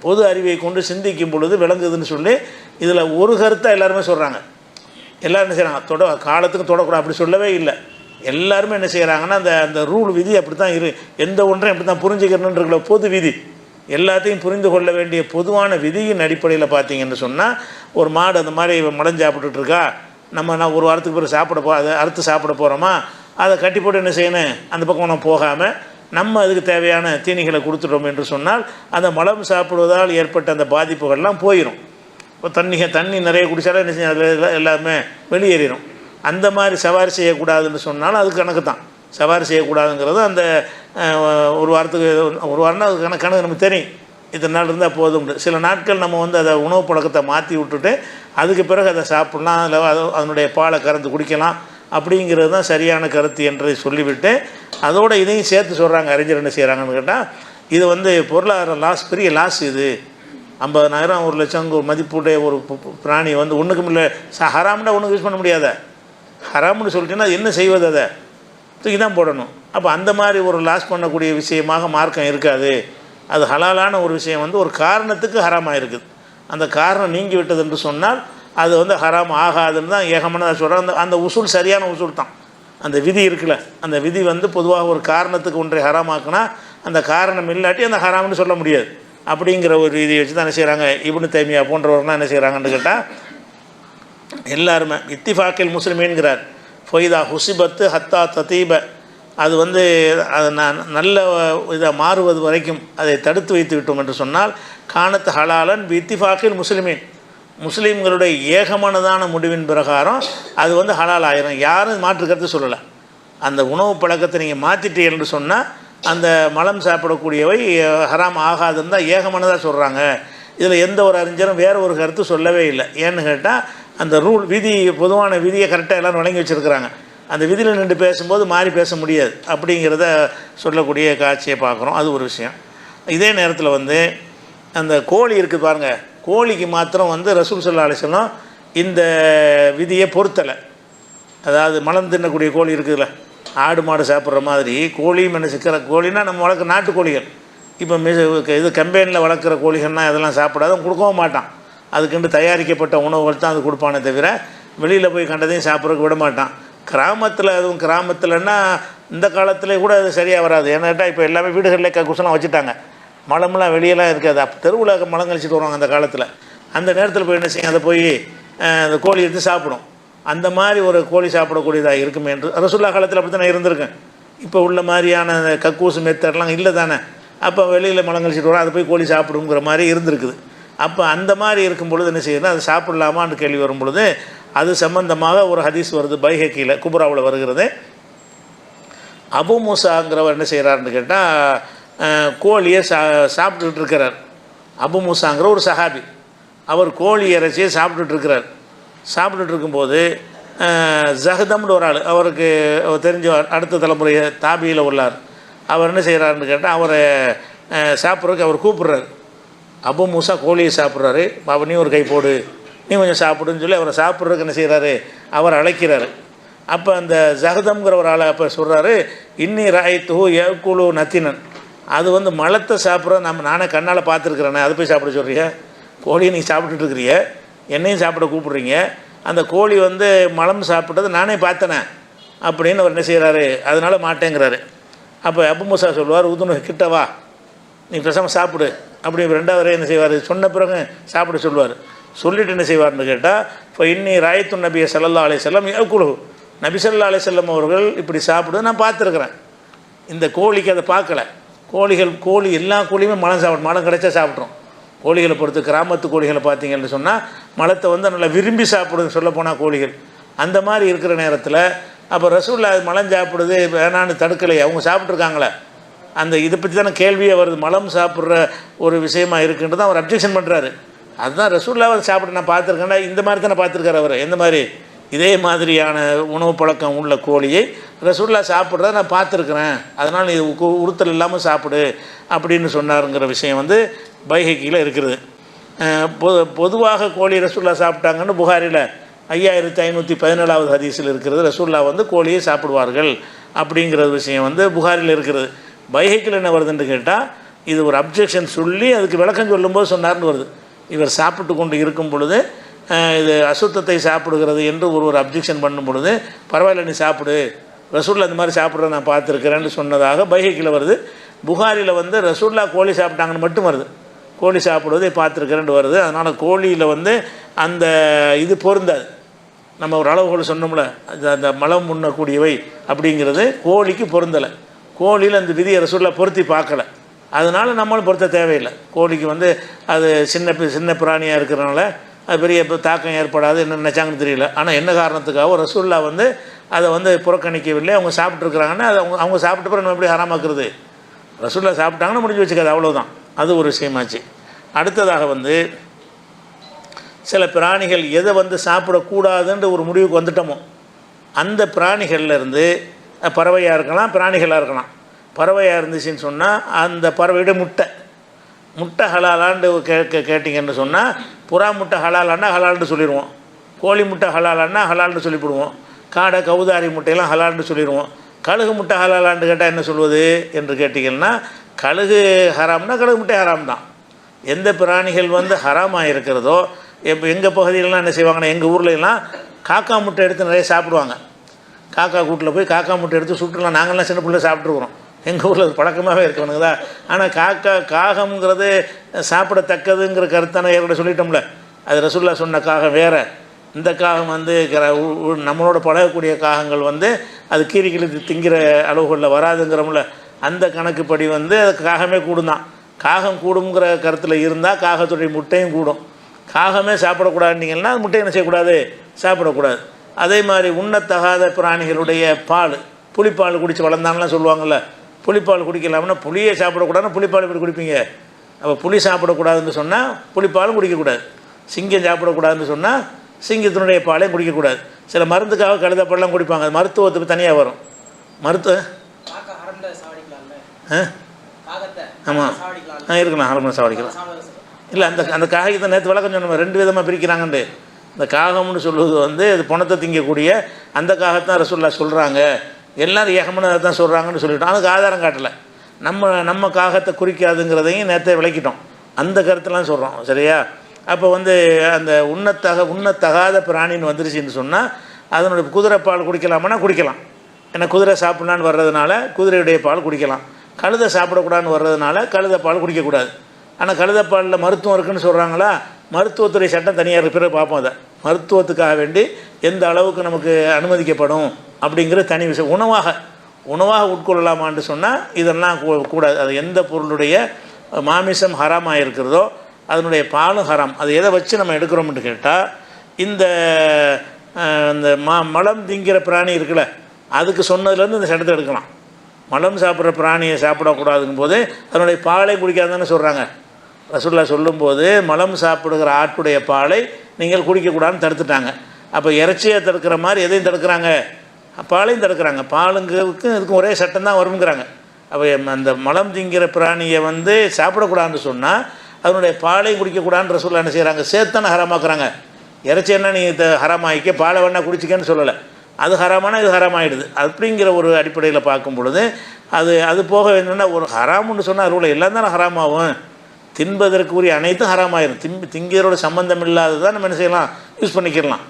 பொது அறிவை கொண்டு சிந்திக்கும் பொழுது விளங்குதுன்னு சொல்லி இதில் ஒரு கருத்தாக எல்லாருமே சொல்கிறாங்க. எல்லோரும் என்ன செய்கிறாங்க, காலத்துக்கு தொடக்கூடாது அப்படி சொல்லவே இல்லை. எல்லாருமே என்ன செய்கிறாங்கன்னா அந்த ரூல் விதி அப்படி தான் எந்த ஒன்றையும் அப்படி தான் புரிஞ்சுக்கிறணுன்ற பொது விதி, எல்லாத்தையும் புரிந்து கொள்ள வேண்டிய பொதுவான விதியின் அடிப்படையில் பார்த்தீங்கன்னு சொன்னால், ஒரு மாடு அந்த மாதிரி மலம் சாப்பிட்டுட்ருக்கா, நான் ஒரு வாரத்துக்கு பிறகு அதை அறுத்து சாப்பிட போகிறோமா, அதை கட்டி போட்டு என்ன செய்யணும், அந்த பக்கம் நம்ம போகாமல் நம்ம அதுக்கு தேவையான தீனிகளை கொடுத்துட்டோம் என்று சொன்னால் அந்த மலம் சாப்பிடுவதால் ஏற்பட்ட அந்த பாதிப்புகள்லாம் போயிடும். இப்போ தண்ணி நிறைய குடித்தாலும் என்ன செய்யும், அதில் எல்லாமே வெளியேறிடும். அந்த மாதிரி சவாரி செய்யக்கூடாதுன்னு சொன்னாலும் அது கணக்கு தான். சவாரி செய்யக்கூடாதுங்கிறது அந்த ஒரு வாரம்னா அது கணக்கு நமக்கு தெரியும், இத்தனை நாள் இருந்தால் போதும். சில நாட்கள் நம்ம அதை உணவு பழக்கத்தை மாற்றி விட்டுட்டு அதுக்கு பிறகு அதை சாப்பிட்லாம், அதில் அதனுடைய பாலை கறந்து குடிக்கலாம். அப்படிங்கிறது தான் சரியான கருத்து என்று சொல்லிவிட்டு அதோடு இதையும் சேர்த்து சொல்கிறாங்க. அறிஞர் என்ன செய்கிறாங்கன்னு கேட்டால், இது பொருளாதார லாஸ், பெரிய லாஸ். இது 50,000 1,00,000 ஒரு மதிப்புடைய ஒரு பிராணி ஒன்றுக்கும் இல்லை. ஹராம்னா ஒன்றுக்கு யூஸ் பண்ண முடியாத, ஹராம்னு சொல்லிட்டீங்கன்னா என்ன செய்வது, அதை தூக்கி தான் போடணும். அப்போ அந்த மாதிரி ஒரு லாஸ் பண்ணக்கூடிய விஷயமாக மார்க்கம் இருக்காது. அது ஹலாலான ஒரு விஷயம் ஒரு காரணத்துக்கு ஹராமாக இருக்குது. அந்த காரணம் நீங்கி விட்டது என்று சொன்னால் அது ஹராம் ஆகாதுன்னு தான் ஏகமானதாக சொல்கிறாங்க. அந்த உசூல் சரியான உசூல் தான். அந்த விதி இருக்குல்ல, அந்த விதி பொதுவாக ஒரு காரணத்துக்கு ஒன்றை ஹராமாக்குனா அந்த காரணம் இல்லாட்டி அந்த ஹராம்னு சொல்ல முடியாது. அப்படிங்கிற ஒரு விதியை வச்சு தான் என்ன செய்கிறாங்க, இப்னு தைமியா போன்றவர்லாம் என்ன செய்கிறாங்கன்னு கேட்டால், எல்லாருமே இத்திஃபாக்கில் முஸ்லிமீன்கிறார். ஃபொய்தா ஹுசிபத்து ஹத்தா ததீப, அது அது நல்ல இதாக மாறுவது வரைக்கும் அதை தடுத்து வைத்து விட்டோம் என்று சொன்னால் கானத் ஹலாலன் இத்திஃபாக்கில் முஸ்லிமீன், முஸ்லீம்களுடைய ஏகமானதான முடிவின் பிரகாரம் அது ஹலால் ஆயிரும். யாரும் மாற்று கருத்து சொல்லலை. அந்த உணவு பழக்கத்தை நீங்கள் மாற்றிட்டீங்கன்னு சொன்னால் அந்த மலம் சாப்பிடக்கூடியவை ஹராம் ஆகாதுன்னு தான் ஏகமானதாக சொல்கிறாங்க. இதில் எந்த ஒரு அறிஞரும் வேறு ஒரு கருத்து சொல்லவே இல்லை. ஏன்னு கேட்டால் அந்த ரூல் விதி பொதுவான விதியை கரெக்டாக எல்லோரும் வழங்கி வச்சுருக்கிறாங்க. அந்த விதியில் நின்று பேசும்போது மாறி பேச முடியாது அப்படிங்கிறத சொல்லக்கூடிய காட்சியை பார்க்குறோம். அது ஒரு விஷயம். இதே நேரத்தில் வந்து அந்த கோழி இருக்குது பாருங்கள், கோழிக்கு மாத்திரம் வந்து ரசூல் ஸல்லல்லாஹு அலைஹி வஸல்லம் இந்த விதியை பொறுத்தலை. அதாவது மலம் தின்னக்கூடிய கோழி இருக்குதுல்ல, ஆடு மாடு சாப்பிட்ற மாதிரி கோழியும் என்ன சிக்கிற கோழின்னா நம்ம வளர்க்குற நாட்டு கோழிகள். இப்போ இது கம்பெனியில் வளர்க்குற கோழிகள்னால் அதெல்லாம் சாப்பிடாத கொடுக்கவும் மாட்டான். அதுக்குண்டு தயாரிக்கப்பட்ட உணவுகள் தான் அது கொடுப்பானே தவிர வெளியில் போய் கண்டதையும் சாப்பிட்றதுக்கு விட மாட்டான். கிராமத்தில், அதுவும் கிராமத்தில்னா இந்த காலத்தில் கூட அது சரியாக வராது. ஏன்னாட்டா இப்போ எல்லாமே வீடுகளில் கக்கூசெல்லாம் வச்சுட்டாங்க, மலம்லாம் வெளியெல்லாம் இருக்காது. அப்போ தெருவில் மலம் கழிச்சிட்டு வருவாங்க அந்த காலத்தில். அந்த நேரத்தில் போய் என்ன செய்யும், அதை போய் அந்த கோழி எடுத்து சாப்பிடும். அந்த மாதிரி ஒரு கோழி சாப்பிடக்கூடியதாக இருக்குமே என்று ரசூலுல்லாஹ் காலத்தில் அப்படி தான் நான் இருந்திருக்கேன். இப்போ உள்ள மாதிரியான கக்கூசு மெத்தட்லாம் இல்லை தானே. அப்போ வெளியில் மலம் கழிச்சிட்டு வரோம், அதை போய் கோழி சாப்பிடுங்கிற மாதிரி இருந்திருக்குது. அப்போ அந்த மாதிரி இருக்கும் பொழுது என்ன செய்யணும், அது சாப்பிடலாமான்னு கேள்வி வரும் பொழுது அது சம்பந்தமாக ஒரு ஹதீஸ் வருது, பைஹக்கியில் குபராவில் வருகிறது. அபு மூசாங்கிறவர் என்ன செய்கிறாருன்னு கேட்டால் கோழியை சாப்பிட்டுட்டு இருக்கிறார். அபு மூசாங்கிற ஒரு சஹாபி, அவர் கோழி இறைச்சியை சாப்பிட்டுட்டு இருக்கிறார். சாப்பிட்டுட்டு இருக்கும்போது ஜஹதம்னு ஒரு ஆள், அவருக்கு தெரிஞ்ச அடுத்த தலைமுறை தாபியில் உள்ளார். அவர் என்ன செய்கிறாருன்னு கேட்டால் அவரை சாப்பிட்றதுக்கு அவர் கூப்பிட்றாரு. அபு மூசா கோழியை சாப்பிட்றாரு. நீ ஒரு கை போடு, நீ கொஞ்சம் சாப்பிடுன்னு சொல்லி அவரை சாப்பிட்றதுக்கு என்ன செய்கிறாரு, அவர் அழைக்கிறாரு. அப்போ அந்த ஜஹதம்ங்கிற ஒரு ஆளை அப்போ சொல்கிறாரு, இன்னி ராய்த்து ஏக்குழு நத்தினன், அது வந்து மலத்தை சாப்பிட்ற நானே கண்ணால் பார்த்துருக்குறேனே, அது போய் சாப்பிட சொல்கிறிய, கோழியை நீ சாப்பிட்டுட்டு இருக்கிறிய, என்னையும் சாப்பிட கூப்பிட்றீங்க, அந்த கோழி வந்து மலம் சாப்பிட்டது நானே பார்த்தனே அப்படின்னு அவர் என்ன செய்கிறாரு, அதனால் மாட்டேங்கிறாரு. அப்போ அபு மூசா சொல்லுவார், உதுனு கிட்டவா, நீ பேசாமல் சாப்பிடு அப்படி. ரெண்டாவது என்ன செய்வார், சொன்ன பிறகு சாப்பிட சொல்லுவார். சொல்லிவிட்டு என்ன செய்வார்னு கேட்டால், இப்போ இன்னி ராயத்து நபியை ஸல்லல்லாஹு அலைஹி வஸல்லம் ஏக்குழு, நபி ஸல்லல்லாஹு அலைஹி வஸல்லம் அவர்கள் இப்படி சாப்பிடுவது நான் பார்த்துருக்குறேன். இந்த கோழிக்கு அதை பார்க்கல. கோழி எல்லா கோழியுமே மலம் சாப்பிடும், மலம் கிடைச்சா சாப்பிட்றோம். கோழிகளை பொறுத்து கிராமத்து கோழிகளை பார்த்தீங்கன்னு சொன்னால் மலத்தை வந்து நல்லா விரும்பி சாப்பிடுது சொல்லப்போனால் கோழிகள். அந்த மாதிரி இருக்கிற நேரத்தில் அப்போ ரசூலுல்லாஹ் அது மலம் சாப்பிடுது வேணான்னு தடுக்கலையே, அவங்க சாப்பிட்ருக்காங்களே. அந்த இதை பற்றி தானே கேள்வியே வருது, மலம் சாப்பிட்ற ஒரு விஷயமா இருக்குன்றது அவர் அப்ஜெக்ஷன் பண்ணுறாரு. அதுதான் ரசூலுல்லாஹ் சாப்பிட நான் பார்த்துருக்கேன்னா இந்த மாதிரி தானே பார்த்துருக்காரு அவர். எந்த மாதிரி, இதே மாதிரியான உணவு பழக்கம் உள்ள கோழியை ரசூலுல்லாஹ் சாப்பிட்றத நான் பார்த்துருக்குறேன், அதனால் இது உறுத்தல் இல்லாமல் சாப்பிடு அப்படின்னு சொன்னாருங்கிற விஷயம் வந்து பைஹக்கியில் இருக்கிறது. பொதுவாக கோழி ரசூலுல்லாஹ் சாப்பிட்டாங்கன்னு புகாரில் 5517வது ஹதீஸில் இருக்கிறது. ரசூலுல்லாஹ் வந்து கோழியை சாப்பிடுவார்கள் அப்படிங்கிற விஷயம் வந்து புகாரில் இருக்கிறது. பைஹக்கில் என்ன வருதுன்னு கேட்டால், இது ஒரு அப்ஜெக்ஷன் சொல்லி அதுக்கு விளக்கம் சொல்லும்போது சொன்னார்னு வருது. இவர் சாப்பிட்டு கொண்டு இருக்கும் பொழுது இது அசுத்தத்தை சாப்பிடுகிறது என்று ஒரு அப்ஜெக்ஷன் பண்ணும் பொழுது, பரவாயில்ல நீ சாப்பிடு, ரசூலுல்லாஹ் அந்த மாதிரி சாப்பிட்றத நான் பார்த்துருக்கிறேன்னு சொன்னதாக பைஹக்கில் வருது. புகாரில் வந்து ரசூலுல்லாஹ் கோழி சாப்பிட்டாங்கன்னு மட்டும் வருது, கோழி சாப்பிடுவதை பார்த்துருக்கிறேன்னு வருது. அதனால் கோழியில் வந்து அந்த இது பொருந்தாது. நம்ம ஒரு அளவுகோல் சொன்னோம்ல, அந்த மலம் முன்னக்கூடியவை அப்படிங்கிறது கோழிக்கு பொருந்தலை. கோழியில் அந்த விதியை ரசூலுல்லாஹ் பொருத்தி பார்க்கலை, அதனால் நம்மளும் பொருத்த தேவையில்லை. கோழிக்கு வந்து அது சின்ன பிராணியாக இருக்கிறனால அது பெரிய தாக்கம் ஏற்படாது என்ன நினச்சாங்கன்னு தெரியல. ஆனால் என்ன காரணத்துக்காக ரசூலுல்லாஹ் வந்து அதை வந்து புறக்கணிக்கவில்லை. அவங்க சாப்பிட்ருக்குறாங்கன்னா அது அவங்க சாப்பிட்ட பிறகு நம்ம எப்படி ஹராமாக்குறது, ரசூலுல்லாஹ் சாப்பிட்டாங்கன்னா முடிஞ்சு வச்சுக்காது, அவ்வளோதான். அது ஒரு விஷயமாச்சு. அடுத்ததாக வந்து சில பிராணிகள் எதை வந்து சாப்பிடக்கூடாதுன்ற ஒரு முடிவுக்கு வந்துட்டோமோ, அந்த பிராணிகள்லேருந்து பறவையாக இருக்கலாம், பிராணிகளாக இருக்கலாம். பறவையாக இருந்துச்சுன்னு சொன்னால் அந்த பறவையோட முட்டை ஹலாலான்னு கேட்டிங்கன்னு சொன்னால், புறா முட்டை ஹலாலான்னா ஹலால்னு சொல்லிடுவோம், கோழி முட்டை ஹலாலான்னா ஹலால்னு சொல்லிவிடுவோம், காடை கவுதாரி முட்டையெல்லாம் ஹலால்னு சொல்லிடுவோம். கழுகு முட்டை ஹலாலான்னு கேட்டால் என்ன சொல்வது என்று கேட்டிங்கன்னா, கழுகு ஹராம்னா கழுகு முட்டை ஹராம் தான். எந்த பிராணிகள் வந்து ஹராமாக இருக்கிறதோ, இப்போ எங்கள் பகுதியிலலாம் என்ன செய்வாங்கன்னா, எங்கள் ஊர்லலாம் காக்கா முட்டை எடுத்து நிறைய சாப்பிடுவாங்க. காக்கா கூட்டில் போய் காக்கா முட்டை எடுத்து சுட்டுலாம் நாங்கள்லாம் சின்ன பிள்ளை சாப்பிட்ருக்குறோம். எங்கள் ஊரில் அது பழக்கமாகவே இருக்கணுங்க தான். ஆனால் காகம்ங்கிறது சாப்பிடத்தக்கதுங்கிற கருத்தான ஏற்கனவே சொல்லிட்டோம்ல. அது ரசூலுல்லாஹ் சொன்ன காகம் வேறு. இந்த காகம் வந்து நம்மளோட பழகக்கூடிய காகங்கள் வந்து அது கீறி கிழித்து திங்கிற அளவுகளில் வராதுங்கிறோம்ல, அந்த கணக்குப்படி வந்து அது காகமே கூடும் தான். காகம் கூடுங்கிற கருத்தில் இருந்தால் காகத்துடைய முட்டையும் கூடும். காகமே சாப்பிடக்கூடாதுன்னீங்கன்னா அது முட்டையை என்ன செய்யக்கூடாது, சாப்பிடக்கூடாது. அதே மாதிரி உண்ணத்தகாத பிராணிகளுடைய பால், புளிப்பால் குடித்து வளர்ந்தாங்கலாம் சொல்லுவாங்கள்ல, புளிப்பால் குடிக்கலாம்னா புளியே சாப்பிடக்கூடாதுன்னா புளிப்பால் எப்படி குடிப்பீங்க, அப்போ புலி சாப்பிடக்கூடாதுன்னு சொன்னால் புலிப்பாலும் குடிக்கக்கூடாது, சிங்கம் சாப்பிடக்கூடாதுன்னு சொன்னால் சிங்கத்தினுடைய பாலையும் குடிக்கக்கூடாது. சில மருந்துக்காக கழுதப்பாலெலாம் குடிப்பாங்க, அது மருத்துவத்துக்கு தனியாக வரும். ஆமாம் இருக்கலாம், ஹரம்ல சாவடிக்கலாம். இல்லை அந்த காகத்தை நேற்று விளக்கம் சொன்னோம், 2 விதமாக பிரிக்கிறாங்கண்டு. இந்த காகம்னு சொல்லுவது வந்து அது பணத்தை திங்கக்கூடிய அந்த காகத்தான் ரசூலுல்லாஹ் சொல்கிறாங்க, எல்லோரும் ஏகமான அதை தான் சொல்கிறாங்கன்னு சொல்லிட்டோம். அதுக்கு ஆதாரம் காட்டலை. நம்ம காகத்தை குறிக்காதுங்கிறதையும் நேற்றே விளக்கிட்டோம், அந்த கருத்தெல்லாம் சொல்கிறோம். சரியா? அப்போ வந்து அந்த உண்ணத்தகாத பிராணின்னு வந்துருச்சுன்னு சொன்னால் அதனுடைய குதிரை பால் குடிக்கலாமான்னா குடிக்கலாம். ஏன்னா குதிரை சாப்பிட்லான்னு வர்றதுனால குதிரையுடைய பால் குடிக்கலாம். கழுதை சாப்பிடக்கூடாதுன்னு வர்றதுனால கழுதை பால் குடிக்கக்கூடாது. ஆனால் கழுதைப்பாலில் மருத்துவம் இருக்குதுன்னு சொல்கிறாங்களா, மருத்துவத்துறை சட்டம் தனியாக இருக்கிற பார்ப்போம். அதை மருத்துவத்துக்காக வேண்டி எந்த அளவுக்கு நமக்கு அனுமதிக்கப்படும் அப்படிங்கிற தனி விஷயம். உணவாக உட்கொள்ளலாமான்னு சொன்னால் இதெல்லாம் கூடாது. அது எந்த பொருளுடைய மாமிசம் ஹராமாக இருக்கிறதோ அதனுடைய பாலும் ஹராம். அது எதை வச்சு நம்ம எடுக்கிறோம்னு கேட்டால் இந்த மலம் திங்கிற பிராணி இருக்குல்ல, அதுக்கு சொன்னதுலேருந்து இந்த சட்டத்தை எடுக்கலாம். மலம் சாப்பிட்ற பிராணியை சாப்பிடக்கூடாதுங்கும் போது அதனுடைய பாலை குடிக்காதுன்னு சொல்கிறாங்க. ரசூலுல்லாஹ் சொல்லும்போது மலம் சாப்பிடுகிற ஆட்டுடைய பாலை நீங்கள் குடிக்கக்கூடாதுன்னு தடுத்துட்டாங்க. அப்போ இறைச்சியை தடுக்கிற மாதிரி எதையும் தடுக்கிறாங்க, பாலையும் தடுக்கிறாங்க. பாலுங்கிறதுக்கும் இதுக்கும் ஒரே சட்டம் தான் வருங்கிறாங்க. அப்போ அந்த மலம் திங்கிற பிராணியை வந்து சாப்பிடக்கூடாதுன்னு சொன்னால் அதனுடைய பாலையும் குடிக்கக்கூடாதுன்னு ரசூலுல்லாஹ் என்ன செய்கிறாங்க, சேர்த்தானே ஹராமாக்குறாங்க. இறைச்சி என்ன நீ ஹராமாயிக்க, பாலை வேணா குடிச்சிக்கன்னு சொல்லலை. அது ஹராமான இது ஹராமாயிடுது. அப்படிங்கிற ஒரு அடிப்படையில் பார்க்கும் பொழுது அது போக என்னென்னா ஒரு ஹராமுன்னு சொன்னால் அது எல்லாம் தானே ஹராமாகும். தின்பதற்குரிய அனைத்தும் ஹராமாயிரும். திங்கிறோட சம்மந்தம் இல்லாததான் நம்ம என்ன செய்யலாம், யூஸ் பண்ணிக்கிடலாம்.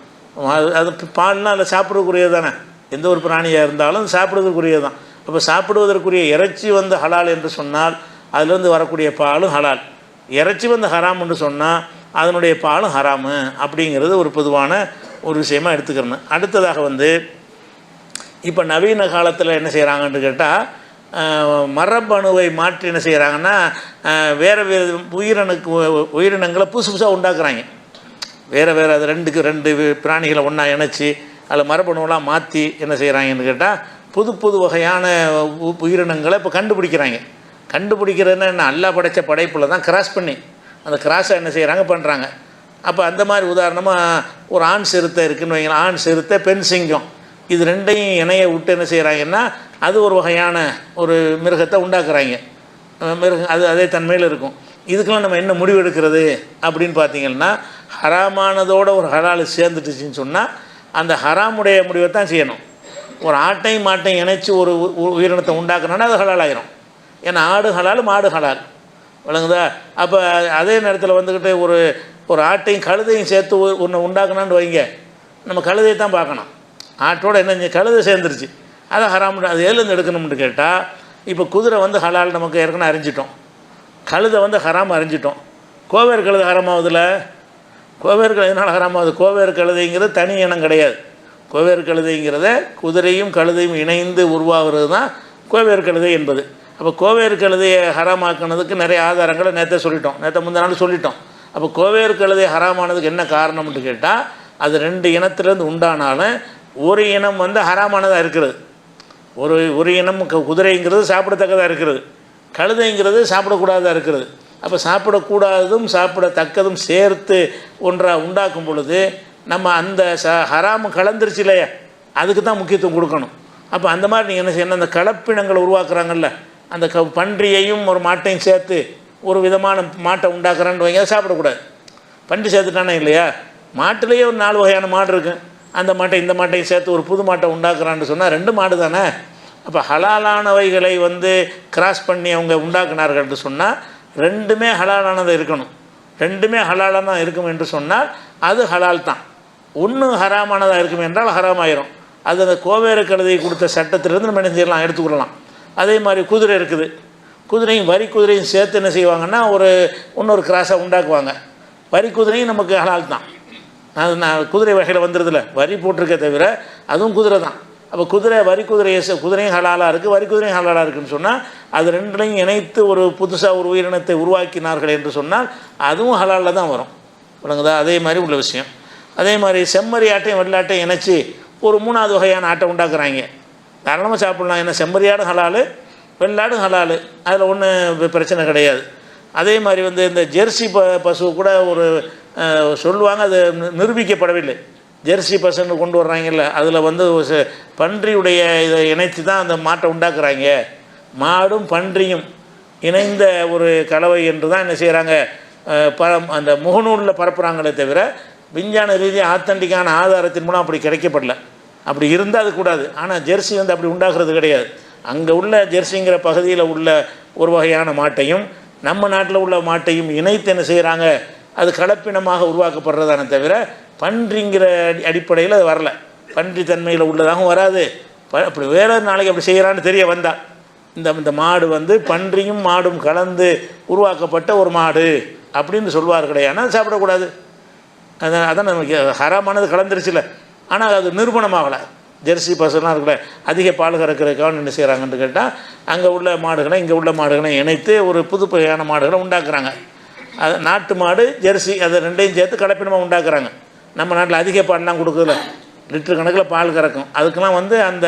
அது பால்னால் அதில் சாப்பிடக்கூடியது தானே, எந்த ஒரு பிராணியாக இருந்தாலும் சாப்பிடுவதற்குரியது தான். அப்போ சாப்பிடுவதற்குரிய இறைச்சி வந்து ஹலால் என்று சொன்னால் அதிலிருந்து வரக்கூடிய பாலும் ஹலால். இறைச்சி வந்து ஹராம் என்று சொன்னால் அதனுடைய பாலும் ஹராமு அப்படிங்கிறது ஒரு பொதுவான ஒரு விஷயமாக எடுத்துக்கிறேன். அடுத்ததாக வந்து இப்போ நவீன காலத்தில் என்ன செய்கிறாங்கன்னு கேட்டால் மரபணுவை மாற்றி என்ன செய்கிறாங்கன்னா வேறு உயிரினங்களை புதுசாக உண்டாக்குறாங்க. வேறு அது ரெண்டு பிராணிகளை ஒன்றா இணைச்சி அதில் மரபணுவெலாம் மாற்றி என்ன செய்கிறாங்கன்னு கேட்டால் புது வகையான உயிரினங்களை இப்போ கண்டுபிடிக்கிறதுன்னா என்ன, அல்லா படைத்த படைப்பில் தான் கிராஸ் பண்ணி அந்த கிராஸை என்ன செய்கிறாங்க பண்ணுறாங்க. அப்போ அந்த மாதிரி உதாரணமாக ஒரு ஆண் சிறுத்தை இருக்குதுன்னு வைங்களேன், ஆண் சிறுத்தை பெண் சிங்கம், இது ரெண்டையும் இணைய விட்டு என்ன செய்கிறாங்கன்னா அது ஒரு வகையான ஒரு மிருகத்தை உண்டாக்குறாங்க. அது அதே தன்மையில் இருக்கும். இதுக்கெல்லாம் நம்ம என்ன முடிவு எடுக்கிறது அப்படின்னு பார்த்தீங்கன்னா ஹராமானதோடு ஒரு ஹலால் சேர்ந்துட்டுச்சின்னு சொன்னால் அந்த ஹராமுடைய முடிவை தான் செய்யணும். ஒரு ஆட்டையும் மாட்டையும் இணைச்சி ஒரு உயிரினத்தை உண்டாக்குறோன்னா அது ஹலால் ஆயிரும். ஏன்னா ஆடு ஹலால் மாடு ஹலால், விளங்குதா? அப்போ அதே நேரத்தில் வந்துக்கிட்டு ஒரு ஆட்டையும் கழுதையும் சேர்த்து ஒன்று உண்டாக்கணும்னு வைங்க, நம்ம கழுதையை தான் பார்க்கணும். ஆட்டோட என்ன கழுதை சேர்ந்துருச்சு, அதை ஹராம். அது எதுலேருந்து எடுக்கணும்னு கேட்டால் இப்போ குதிரை வந்து ஹலால் நமக்கு ஏற்கனவே அறிஞ்சிட்டோம், கழுதை வந்து ஹராம் அறிஞ்சிட்டோம். கோவேறு கழுதை ஹராமாவதில், கோவேறு கழுதைனால் ஹராமாவது. கோவேறு கழுதைங்கிறது தனி இனம் கிடையாது. கோவேறு கழுதைங்கிறத குதிரையும் கழுதையும் இணைந்து உருவாகிறது தான் கோவேறு கழுதை என்பது. அப்போ கோவேறு கழுதையை ஹராமாக்குனதுக்கு நிறைய ஆதாரங்களை நேற்று முந்தின நாள் சொல்லிட்டோம். அப்போ கோவேறு கழுதை ஹராமானதுக்கு என்ன காரணம்னு கேட்டால் அது 2 இனத்துலேருந்து உண்டானாலும் ஒரு இனம் வந்து ஹராமானதாக இருக்கிறது. ஒரு இனம் குதிரைங்கிறது சாப்பிடத்தக்கதாக இருக்கிறது, கழுதைங்கிறது சாப்பிடக்கூடாததாக இருக்கிறது. அப்போ சாப்பிடக்கூடாததும் சாப்பிடத்தக்கதும் சேர்த்து ஒன்றாக உண்டாக்கும் பொழுது நம்ம அந்த ஹராமு கலந்துருச்சு இல்லையா, அதுக்கு தான் முக்கியத்துவம் கொடுக்கணும். அப்போ அந்த மாதிரி நீங்கள் என்ன செய்யணும், அந்த கலப்பினங்களை உருவாக்குறாங்கல்ல, அந்த பன்றியையும் ஒரு மாட்டையும் சேர்த்து ஒரு விதமான மாட்டை உண்டாக்குறான்னு வைங்க, சாப்பிடக்கூடாது. பன்றி சேர்த்துட்டானே இல்லையா, மாட்டிலேயே ஒரு 4 வகையான மாடு இருக்குது, அந்த மாட்டை இந்த மாட்டையும் சேர்த்து ஒரு புது மாட்டை உண்டாக்குறான்னு சொன்னால் 2 மாடு தானே. அப்போ ஹலாலானவைகளை வந்து கிராஸ் பண்ணி அவங்க உண்டாக்குனார்கள்னு சொன்னால் 2மே ஹலாலானதாக இருக்கணும். 2மே ஹலாலானதாக இருக்கும் என்று சொன்னால் அது ஹலால் தான். ஒன்று ஹராமானதாக இருக்கும் என்றால் ஹராமாயிரும். அது அந்த கோவேறு கழுதை கொடுத்த சட்டத்திலிருந்து நம்ம என்ன செய்யலாம், எடுத்துக்கொள்ளலாம். அதே மாதிரி குதிரை இருக்குது, குதிரையும் வரி குதிரையும் சேர்த்து என்ன செய்வாங்கன்னா இன்னொரு கிராஸாக உண்டாக்குவாங்க. வரி குதிரையும் நமக்கு ஹலால் தான். நான் குதிரை வகையில் வந்துடுதில்ல, வரி போட்டிருக்க தவிர அதுவும் குதிரை தான். அப்போ வரி குதிரையும் ஹலாலாக இருக்குது, வரி குதிரையும் ஹலாலாக இருக்குதுன்னு சொன்னால் அது 2லையும் இணைத்து ஒரு புதுசாக ஒரு உயிரினத்தை உருவாக்கினார்கள் என்று சொன்னால் அதுவும் ஹலாலில் தான் வரும், விளங்குதா? அதே மாதிரி உள்ள விஷயம். அதே மாதிரி செம்மறி ஆட்டையும் வெள்ளாட்டையும் இணைச்சி ஒரு 3வது வகையான ஆட்டை உண்டாக்குறாங்க. தாராளமாக சாப்பிட்லாம். ஏன்னா செம்மறியாடும் ஹலால், வெள்ளாடும் ஹலால், அதில் ஒன்றும் பிரச்சனை கிடையாது. அதே மாதிரி வந்து இந்த ஜெர்சி பசு கூட ஒரு சொல்லுவாங்க, அது நிரூபிக்கப்படவில்லை. ஜெர்சி பசுன்னு கொண்டு வர்றாங்கல்ல, அதில் வந்து பன்றியுடைய இதை இணைத்து தான் அந்த மாட்டை உண்டாக்குறாங்க. மாடும் பன்றியும் இணைந்த ஒரு கலவை என்று தான் என்ன செய்கிறாங்க, அந்த முகநூலில் பரப்புகிறாங்களே தவிர விஞ்ஞான ரீதியாக ஆத்தண்டிக்கான ஆதாரத்தின் மூலம் அப்படி கிடைக்கப்படல. அப்படி இருந்தால் அது கூடாது. ஆனால் ஜெர்சி வந்து அப்படி உண்டாகிறது கிடையாது. அங்கே உள்ள ஜெர்சிங்கிற பகுதியில் உள்ள ஒரு வகையான மாட்டையும் நம்ம நாட்டில் உள்ள மாட்டையும் இணைத்து என்ன செய்கிறாங்க, அது கலப்பினமாக உருவாக்கப்படுறதானே தவிர பன்றிங்கிற அடிப்படையில் அது வரல. பன்றி தன்மையில் உள்ளதாகவும் வராது. அப்படி வேற நாளைக்கு அப்படி செய்கிறான்னு தெரிய வந்தால் இந்த மாடு வந்து பன்றியும் மாடும் கலந்து உருவாக்கப்பட்ட ஒரு மாடு அப்படின்னு சொல்வார் கிடையாது. ஆனால் சாப்பிடக்கூடாது. அதான் நமக்கு ஹராமானது கலந்துருச்சுல. ஆனால் அது நிரூபணமாகலை. ஜெர்சி பசுலாம் இருக்குல்ல, அதிக பால் கறக்கிறதுக்காக என்ன செய்கிறாங்கன்னு கேட்டால் அங்கே உள்ள மாடுகளை இங்கே உள்ள மாடுகளை இணைத்து ஒரு புது வகையான மாடுகளை உண்டாக்குறாங்க. அது நாட்டு மாடு ஜெர்சி அதை ரெண்டையும் சேர்த்து கலப்பினமாக உண்டாக்குறாங்க. நம்ம நாட்டில் அதிக பால்லாம் கொடுக்குறதில்ல, லிட்டர் கணக்கில் பால் கறக்கும். அதுக்கெல்லாம் வந்து அந்த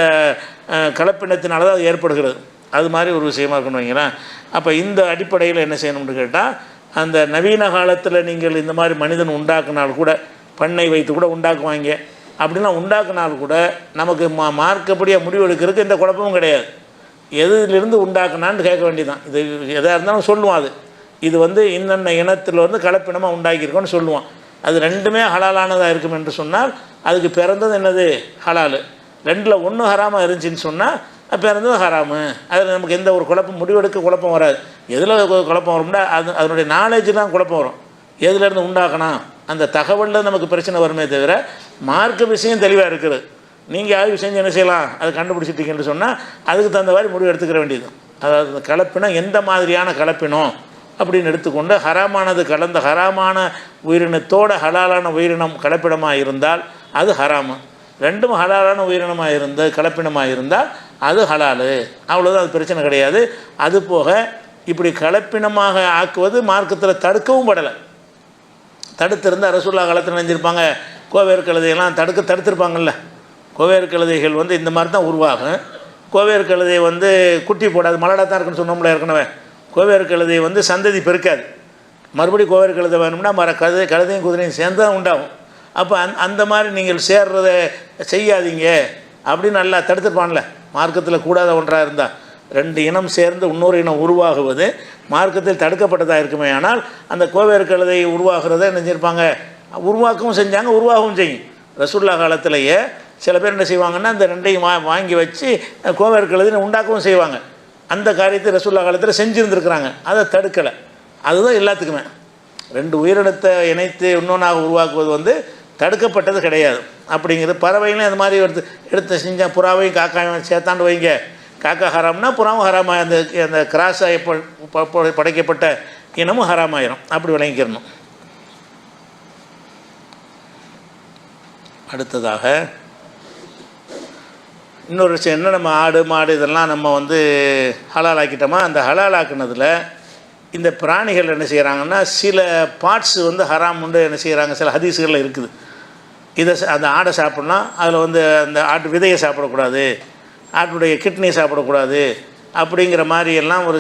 கலப்பினத்தினால தான் அது ஏற்படுகிறது. அது மாதிரி ஒரு விஷயமா இருக்குன்னு வைங்களேன். அப்போ இந்த அடிப்படையில் என்ன செய்யணும்னு கேட்டால், அந்த நவீன காலத்தில் நீங்கள் இந்த மாதிரி மனிதன் உண்டாக்குனால் கூட, பண்ணை வைத்து கூட உண்டாக்குவாங்க. அப்படிலாம் உண்டாக்குனால் கூட நமக்கு மார்க்கப்படியாக முடிவு எடுக்கிறதுக்கு எந்த குழப்பமும் கிடையாது. எதுலேருந்து உண்டாக்குனான்னு கேட்க வேண்டியதான். இது எதாக இருந்தாலும் சொல்லுவான். இது வந்து இன்னென்ன இனத்தில் வந்து கலப்பினமாக உண்டாக்கியிருக்கோன்னு சொல்லுவான். அது ரெண்டுமே ஹலாலானதாக இருக்கும் என்று சொன்னால் அதுக்கு பிறந்தது என்னது, ஹலாலு. ரெண்டில் ஒன்று ஹராமாக இருந்துச்சின்னு சொன்னால் பிறந்தது ஹராமு. அதில் நமக்கு எந்த ஒரு முடிவெடுக்க குழப்பம் வராது. எதில் குழப்பம் வரும்னா அதனுடைய நாலேஜ் தான் குழப்பம் வரும். எதுலேருந்து உண்டாக்கணும் அந்த தகவலில் நமக்கு பிரச்சனை வருமே தவிர மார்க்க விஷயம் தெளிவாக இருக்குது. நீங்கள் ஆய்வு செஞ்சு என்ன செய்யலாம், அதை கண்டுபிடிச்சிட்டிங்கன்னு சொன்னால் அதுக்கு தகுந்த மாதிரி முடிவு எடுத்துக்கிற வேண்டியது. அதாவது அந்த கலப்பினம் எந்த மாதிரியான கலப்பினம் அப்படின்னு எடுத்துக்கொண்டு ஹராமானது கலந்த ஹராமான உயிரினத்தோட ஹலாலான உயிரினம் கலப்பினமாக இருந்தால் அது ஹராமு. ரெண்டும் ஹலாலான உயிரினமாக இருந்து கலப்பினமாக இருந்தால் அது ஹலாலு. அவ்வளோதான், அது பிரச்சனை கிடையாது. அது போக இப்படி கலப்பினமாக ஆக்குவது மார்க்கத்தில் தடுக்கவும் படலை. தடுத்திருந்தால் ரசூலுல்லாஹ் காலத்தில் நினைஞ்சிருப்பாங்க, கோவேறு கழுதையெல்லாம் தடுத்திருப்பாங்கள்ல. கோவேறு கழுதைகள் வந்து இந்த மாதிரி தான் உருவாகும். கோவேறு கழுதை வந்து குட்டி போடாது, மலடாக தான் இருக்குன்னு சொன்னோம்ல ஏற்கனவே. கோவேறு கழுதை வந்து சந்ததி பெருக்காது. மறுபடியும் கோவேறு கழுதை வேணும்னா கழுதையும் குதிரையும் சேர்ந்து தான் உண்டாகும். அப்போ அந்த மாதிரி நீங்கள் சேர்றதை செய்யாதீங்க அப்படின்னு நல்லா தடுத்துருப்பான்ல. மார்க்கத்தில் கூடாத ஒன்றாக இருந்தால் ரெண்டு இனம் சேர்ந்து இன்னொரு இனம் உருவாகுவது மார்க்கத்தில் தடுக்கப்பட்டதாக இருக்குமே. ஆனால் அந்த கோவேறு கழுதை உருவாகிறத நினைச்சிருப்பாங்க, உருவாக்கவும் செஞ்சாங்க, உருவாகவும் செய்யும். ரசூலுல்லாஹ் காலத்திலேயே சில பேர் என்ன செய்வாங்கன்னா அந்த ரெண்டையும் வாங்கி வச்சு கோவேறு கழுதை உண்டாக்கவும் செய்வாங்க. அந்த காரியத்தை ரசூலுல்லாஹ் காலத்தில் செஞ்சுருந்துருக்குறாங்க, அதை தடுக்கலை. அதுதான் எல்லாத்துக்குமே. ரெண்டு உயிரினத்தை இணைத்து இன்னொன்றாக உருவாக்குவது வந்து தடுக்கப்பட்டது கிடையாது. அப்படிங்கிறது பறவைகளும் அது மாதிரி எடுத்து செஞ்சால் புறாவையும் காக்காயும் சேர்த்தாண்டு வைங்க, காக்கா ஹராம்னா புறாவும் ஹராமாக அந்த கிராஸாக படைக்கப்பட்ட இனமும் ஹராமாயிரும். அப்படி விளங்கிக்கிறணும். அடுத்ததாக இன்னொரு விஷயம் என்ன, நம்ம ஆடு மாடு இதெல்லாம் நம்ம வந்து ஹலால் ஆக்கிட்டோமா, அந்த ஹலால் ஆக்குனதில் இந்த பிராணிகள் என்ன செய்கிறாங்கன்னா சில பார்ட்ஸ் வந்து ஹராம் உண்டு என்ன செய்கிறாங்க, சில ஹதீஸுகளில் இருக்குது. இதை அந்த ஆடை சாப்பிட்லாம், அதில் வந்து அந்த ஆட்டு விதையை சாப்பிடக்கூடாது, ஆட்டுடைய கிட்னியை சாப்பிடக்கூடாது அப்படிங்கிற மாதிரி எல்லாம் ஒரு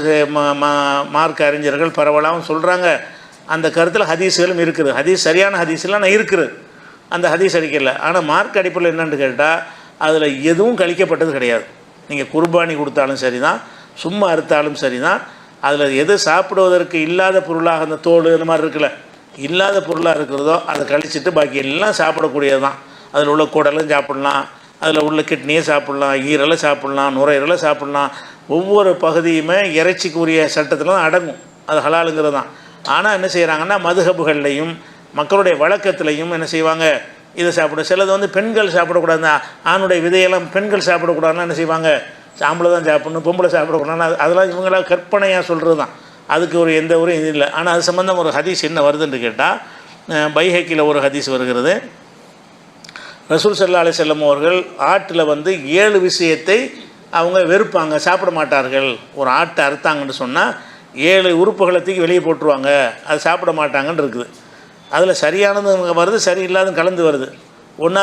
மார்க்க அறிஞர்கள் பரவலாகவும் சொல்கிறாங்க. அந்த கருத்தில் ஹதீஸுகளும் இருக்குது. ஹதீஸ் சரியான ஹதீஸ்லாம் நான் இருக்குது, அந்த ஹதீஸ் அடிக்கல. ஆனால் மார்க் அடிப்படையில் என்னென்னு கேட்டால் அதில் எதுவும் கழிக்கப்பட்டது கிடையாது. நீங்கள் குர்பானி கொடுத்தாலும் சரி தான், சும்மா அறுத்தாலும் சரி தான், அதில் எது சாப்பிடுவதற்கு இல்லாத பொருளாக அந்த தோல் இந்த மாதிரி இருக்குல்ல, இல்லாத பொருளாக இருக்கிறதோ அதை கழிச்சிட்டு பாக்கி எல்லாம் சாப்பிடக்கூடியது தான். அதில் உள்ள குடலும் சாப்பிட்லாம், அதில் உள்ள கிட்னியை சாப்பிட்லாம், ஈரலை சாப்பிட்லாம், நுரையீரலை சாப்பிட்லாம். ஒவ்வொரு பகுதியுமே இறைச்சிக்குரிய சட்டத்தில் தான் அடங்கும். அது ஹலாலுங்கிறது தான். ஆனால் என்ன செய்கிறாங்கன்னா மதுஹபுகள்லையும் மக்களுடைய வழக்கத்துலையும் என்ன செய்வாங்க, இதை சாப்பிடும். சிலது வந்து பெண்கள் சாப்பிடக்கூடாது, ஆணுடைய விதையெல்லாம் பெண்கள் சாப்பிடக்கூடாதுன்னா என்ன செய்வாங்க, ஆம்பளை தான் சாப்பிடணும், பொம்பளை சாப்பிடக்கூடாதுன்னா அதெல்லாம் இவங்களாம் கற்பனையாக சொல்கிறது தான். அதுக்கு ஒரு எந்த ஒரு இது இல்லை. ஆனால் அது சம்மந்தம் ஒரு ஹதீஸ் என்ன வருதுன்னு கேட்டால், பைஹக்கியில் ஒரு ஹதீஸ் வருகிறது. ரசூல் ஸல்லல்லாஹு அலைஹி வஸல்லம் அவர்கள் ஆட்டில் வந்து 7 விஷயத்தை அவங்க வெறுப்பாங்க, சாப்பிட மாட்டார்கள். ஒரு ஆட்டை அறுத்தாங்கன்னு சொன்னால் 7 உறுப்புகளை தூக்கி வெளியே போட்டுருவாங்க, அது சாப்பிட மாட்டாங்கன்னு இருக்குது. அதில் சரியானது வருது, சரியில்லாத கலந்து வருது. ஒன்றா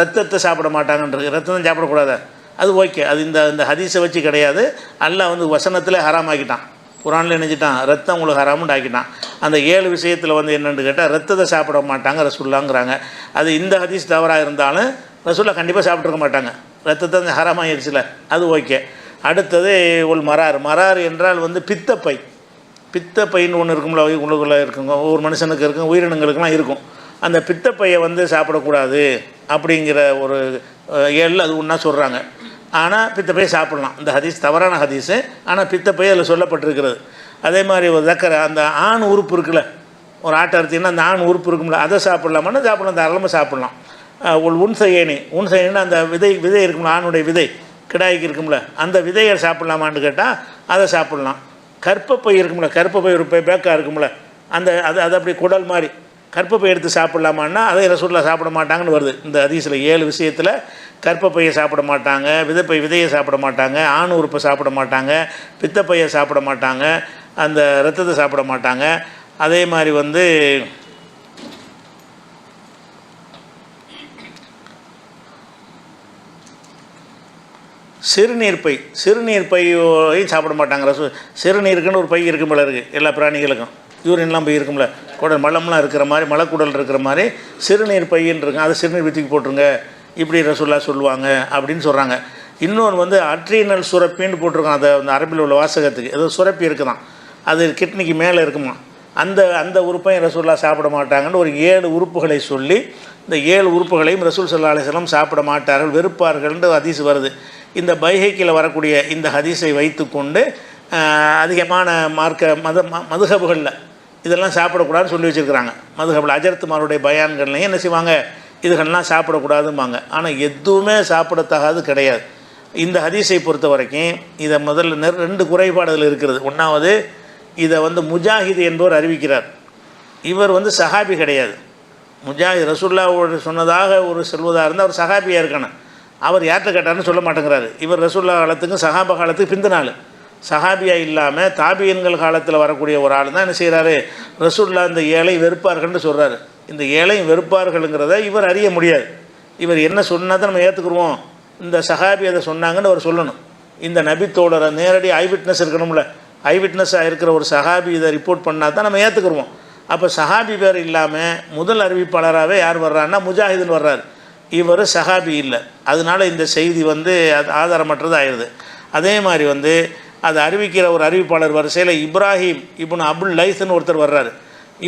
ரத்தத்தை சாப்பிட மாட்டாங்கன்றது, ரத்தம் சாப்பிடக்கூடாது, அது ஓகே, அது இந்த ஹதீஸை வச்சு கிடையாது. அல்லாஹ் வந்து வசனத்தில் ஹராமாக்கிட்டான். குரானில் நினைச்சிட்டான் ரத்தம் உங்களுக்கு ஹராமுன்னு ஆக்கிட்டான். அந்த 7 விஷயத்தில் வந்து என்னென்னு கேட்டால் ரத்தத்தை சாப்பிட மாட்டாங்க ரசூலுல்லாங்கிறாங்க. அது இந்த ஹதீஸ் தவறாக இருந்தாலும் ரசூல்லா கண்டிப்பாக சாப்பிட்ருக்க மாட்டாங்க. ரத்தத்தை ஹராமாகிடுச்சுல, அது ஓகே. அடுத்தது ஒரு மரார் என்றால் வந்து பித்தப்பை. பித்தப்பைன்னு ஒன்று இருக்கும்ல, உங்களுக்குள்ளே இருக்குங்க, ஒவ்வொரு மனுஷனுக்கு இருக்கும், உயிரினங்களுக்கெல்லாம் இருக்கும். அந்த பித்தப்பையை வந்து சாப்பிடக்கூடாது அப்படிங்கிற ஒரு அது ஒன்றா சொல்கிறாங்க. ஆனால் பித்தப்பையை சாப்பிட்லாம். இந்த ஹதீஸ் தவறான ஹதீஸு, ஆனால் பித்தப்பை அதில் சொல்லப்பட்டிருக்கிறது. அதே மாதிரி ஒரு அந்த ஆண் உறுப்பு இருக்குல்ல, ஒரு ஆட்டை அறுத்திங்கன்னா அந்த ஆண் உறுப்பு இருக்கும்ல, அதை சாப்பிட்லாமான்னு சாப்பிட்லாம், தாராளமாக சாப்பிட்லாம். ஒரு உன்சையேனி அந்த விதை இருக்கும்ல, ஆணுடைய விதை கிடாய்க்கு இருக்கும்ல, அந்த விதையை சாப்பிட்லாமான்னு கேட்டால் அதை சாப்பிட்லாம். கற்பப்பை இருக்கும்ல, கற்பப்பை ஒரு பேக்காக இருக்கும்ல, அது அப்படி குடல் மாதிரி கற்பப்பை எடுத்து சாப்பிட்லாமான்னா அதை ரசூலுல்லாஹ் சாப்பிட மாட்டாங்கன்னு வருது இந்த ஹதீஸில். 7 விஷயத்தில் கற்பப்பையை சாப்பிட மாட்டாங்க, விதையை சாப்பிட மாட்டாங்க, ஆண் உறுப்பை சாப்பிட மாட்டாங்க, பித்தப்பையை சாப்பிட மாட்டாங்க, அந்த ரத்தத்தை சாப்பிட மாட்டாங்க. அதே மாதிரி வந்து சிறுநீர் பையும் சாப்பிட மாட்டாங்க. சிறுநீருக்குன்னு ஒரு பை இருக்கும் போல இருக்குது எல்லா பிராணிகளுக்கும், யூரின்லாம் போய் இருக்கும்ல, குடல் மலம்லாம் இருக்கிற மாதிரி, மலக்குடல் இருக்கிற மாதிரி சிறுநீர் பையின்னு இருக்கும், அதை சிறுநீர் வித்திக்கு போட்டுருங்க இப்படி ரசூலுல்லாஹ் சொல்லுவாங்க அப்படின்னு சொல்கிறாங்க. இன்னொன்று வந்து அட்ரீனல் சுரப்பின்னு போட்டிருக்கோம், அந்த அரபில் உள்ள வாசகத்துக்கு ஏதோ சுரப்பி இருக்குதான், அது கிட்னிக்கு மேலே இருக்குமா, அந்த உறுப்பையும் ரசூலுல்லாஹ் சாப்பிட மாட்டாங்கன்னு ஒரு 7 உறுப்புகளை சொல்லி, இந்த 7 உறுப்புகளையும் ரசூல் ஸல்லல்லாஹு அலைஹி வஸல்லம் சாப்பிட மாட்டார்கள், வெறுப்பார்கள்ன்ற ஹதீஸ் வருது. இந்த பைஹைக்கில் வரக்கூடிய இந்த ஹதீஸை வைத்து கொண்டு அதிகமான மதுஹபுகளில் இதெல்லாம் சாப்பிடக்கூடாதுன்னு சொல்லி வச்சுருக்கிறாங்க. மதுஹபில் அஜர்த்துமாருடைய பயான்கள்லையும் என்ன செய்வாங்க, இதுகள்லாம் சாப்பிடக்கூடாதும்பாங்க. ஆனால் எதுவுமே சாப்பிடத்தகாது கிடையாது. இந்த ஹதீஸை பொறுத்த வரைக்கும் இதை முதல்ல 2 குறைபாடுகள் இருக்கிறது. ஒன்றாவது, இதை வந்து முஜாஹிது என்பவர் அறிவிக்கிறார். இவர் வந்து சஹாபி கிடையாது. முஜாஹித் ரசூலுல்லாஹ் சொன்னதாக ஒரு சொல்வதாக இருந்தால் அவர் சஹாபியாக இருக்கணும். அவர் யார்கிட்ட கேட்டார்னு சொல்ல மாட்டேங்கிறாரு. இவர் ரசூலுல்லாஹ் காலத்துக்கும் சஹாபா காலத்துக்கு பிந்தினாள். சஹாபியாக இல்லாமல் தாபியன்கள் காலத்தில் வரக்கூடிய ஒரு ஆள் தான் என்ன செய்கிறாரு, ரசூலுல்லாஹ் இந்த ஏழை வெறுப்பார்கள்னு சொல்கிறாரு. இந்த ஏழையும் வெறுப்பார்கள்ங்கிறத இவர் அறிய முடியாது. இவர் என்ன சொன்னால் தான் நம்ம ஏற்றுக்குருவோம், இந்த சஹாபி அதை சொன்னாங்கன்னு அவர் சொல்லணும். இந்த நபித்தோழரை நேரடி ஐவிட்னஸ் இருக்கணும்ல, ஐவிட்னஸாக இருக்கிற ஒரு சஹாபி இதை ரிப்போர்ட் பண்ணால் தான் நம்ம ஏற்றுக்குருவோம். அப்போ சஹாபி பேர் இல்லாமல் முதல் அறிவிப்பாளராகவே யார் வர்றாருன்னா முஜாஹிதுன்னு வர்றார். இவர் சஹாபி இல்லை. அதனால இந்த செய்தி வந்து அது ஆதாரமற்றது ஆயிடுது. அதே மாதிரி வந்து அதை அறிவிக்கிற ஒரு அறிவிப்பாளர் வரிசையில் இப்ராஹிம் இப்னு அபுல் லைஸ்ன்னு ஒருத்தர் வர்றார்.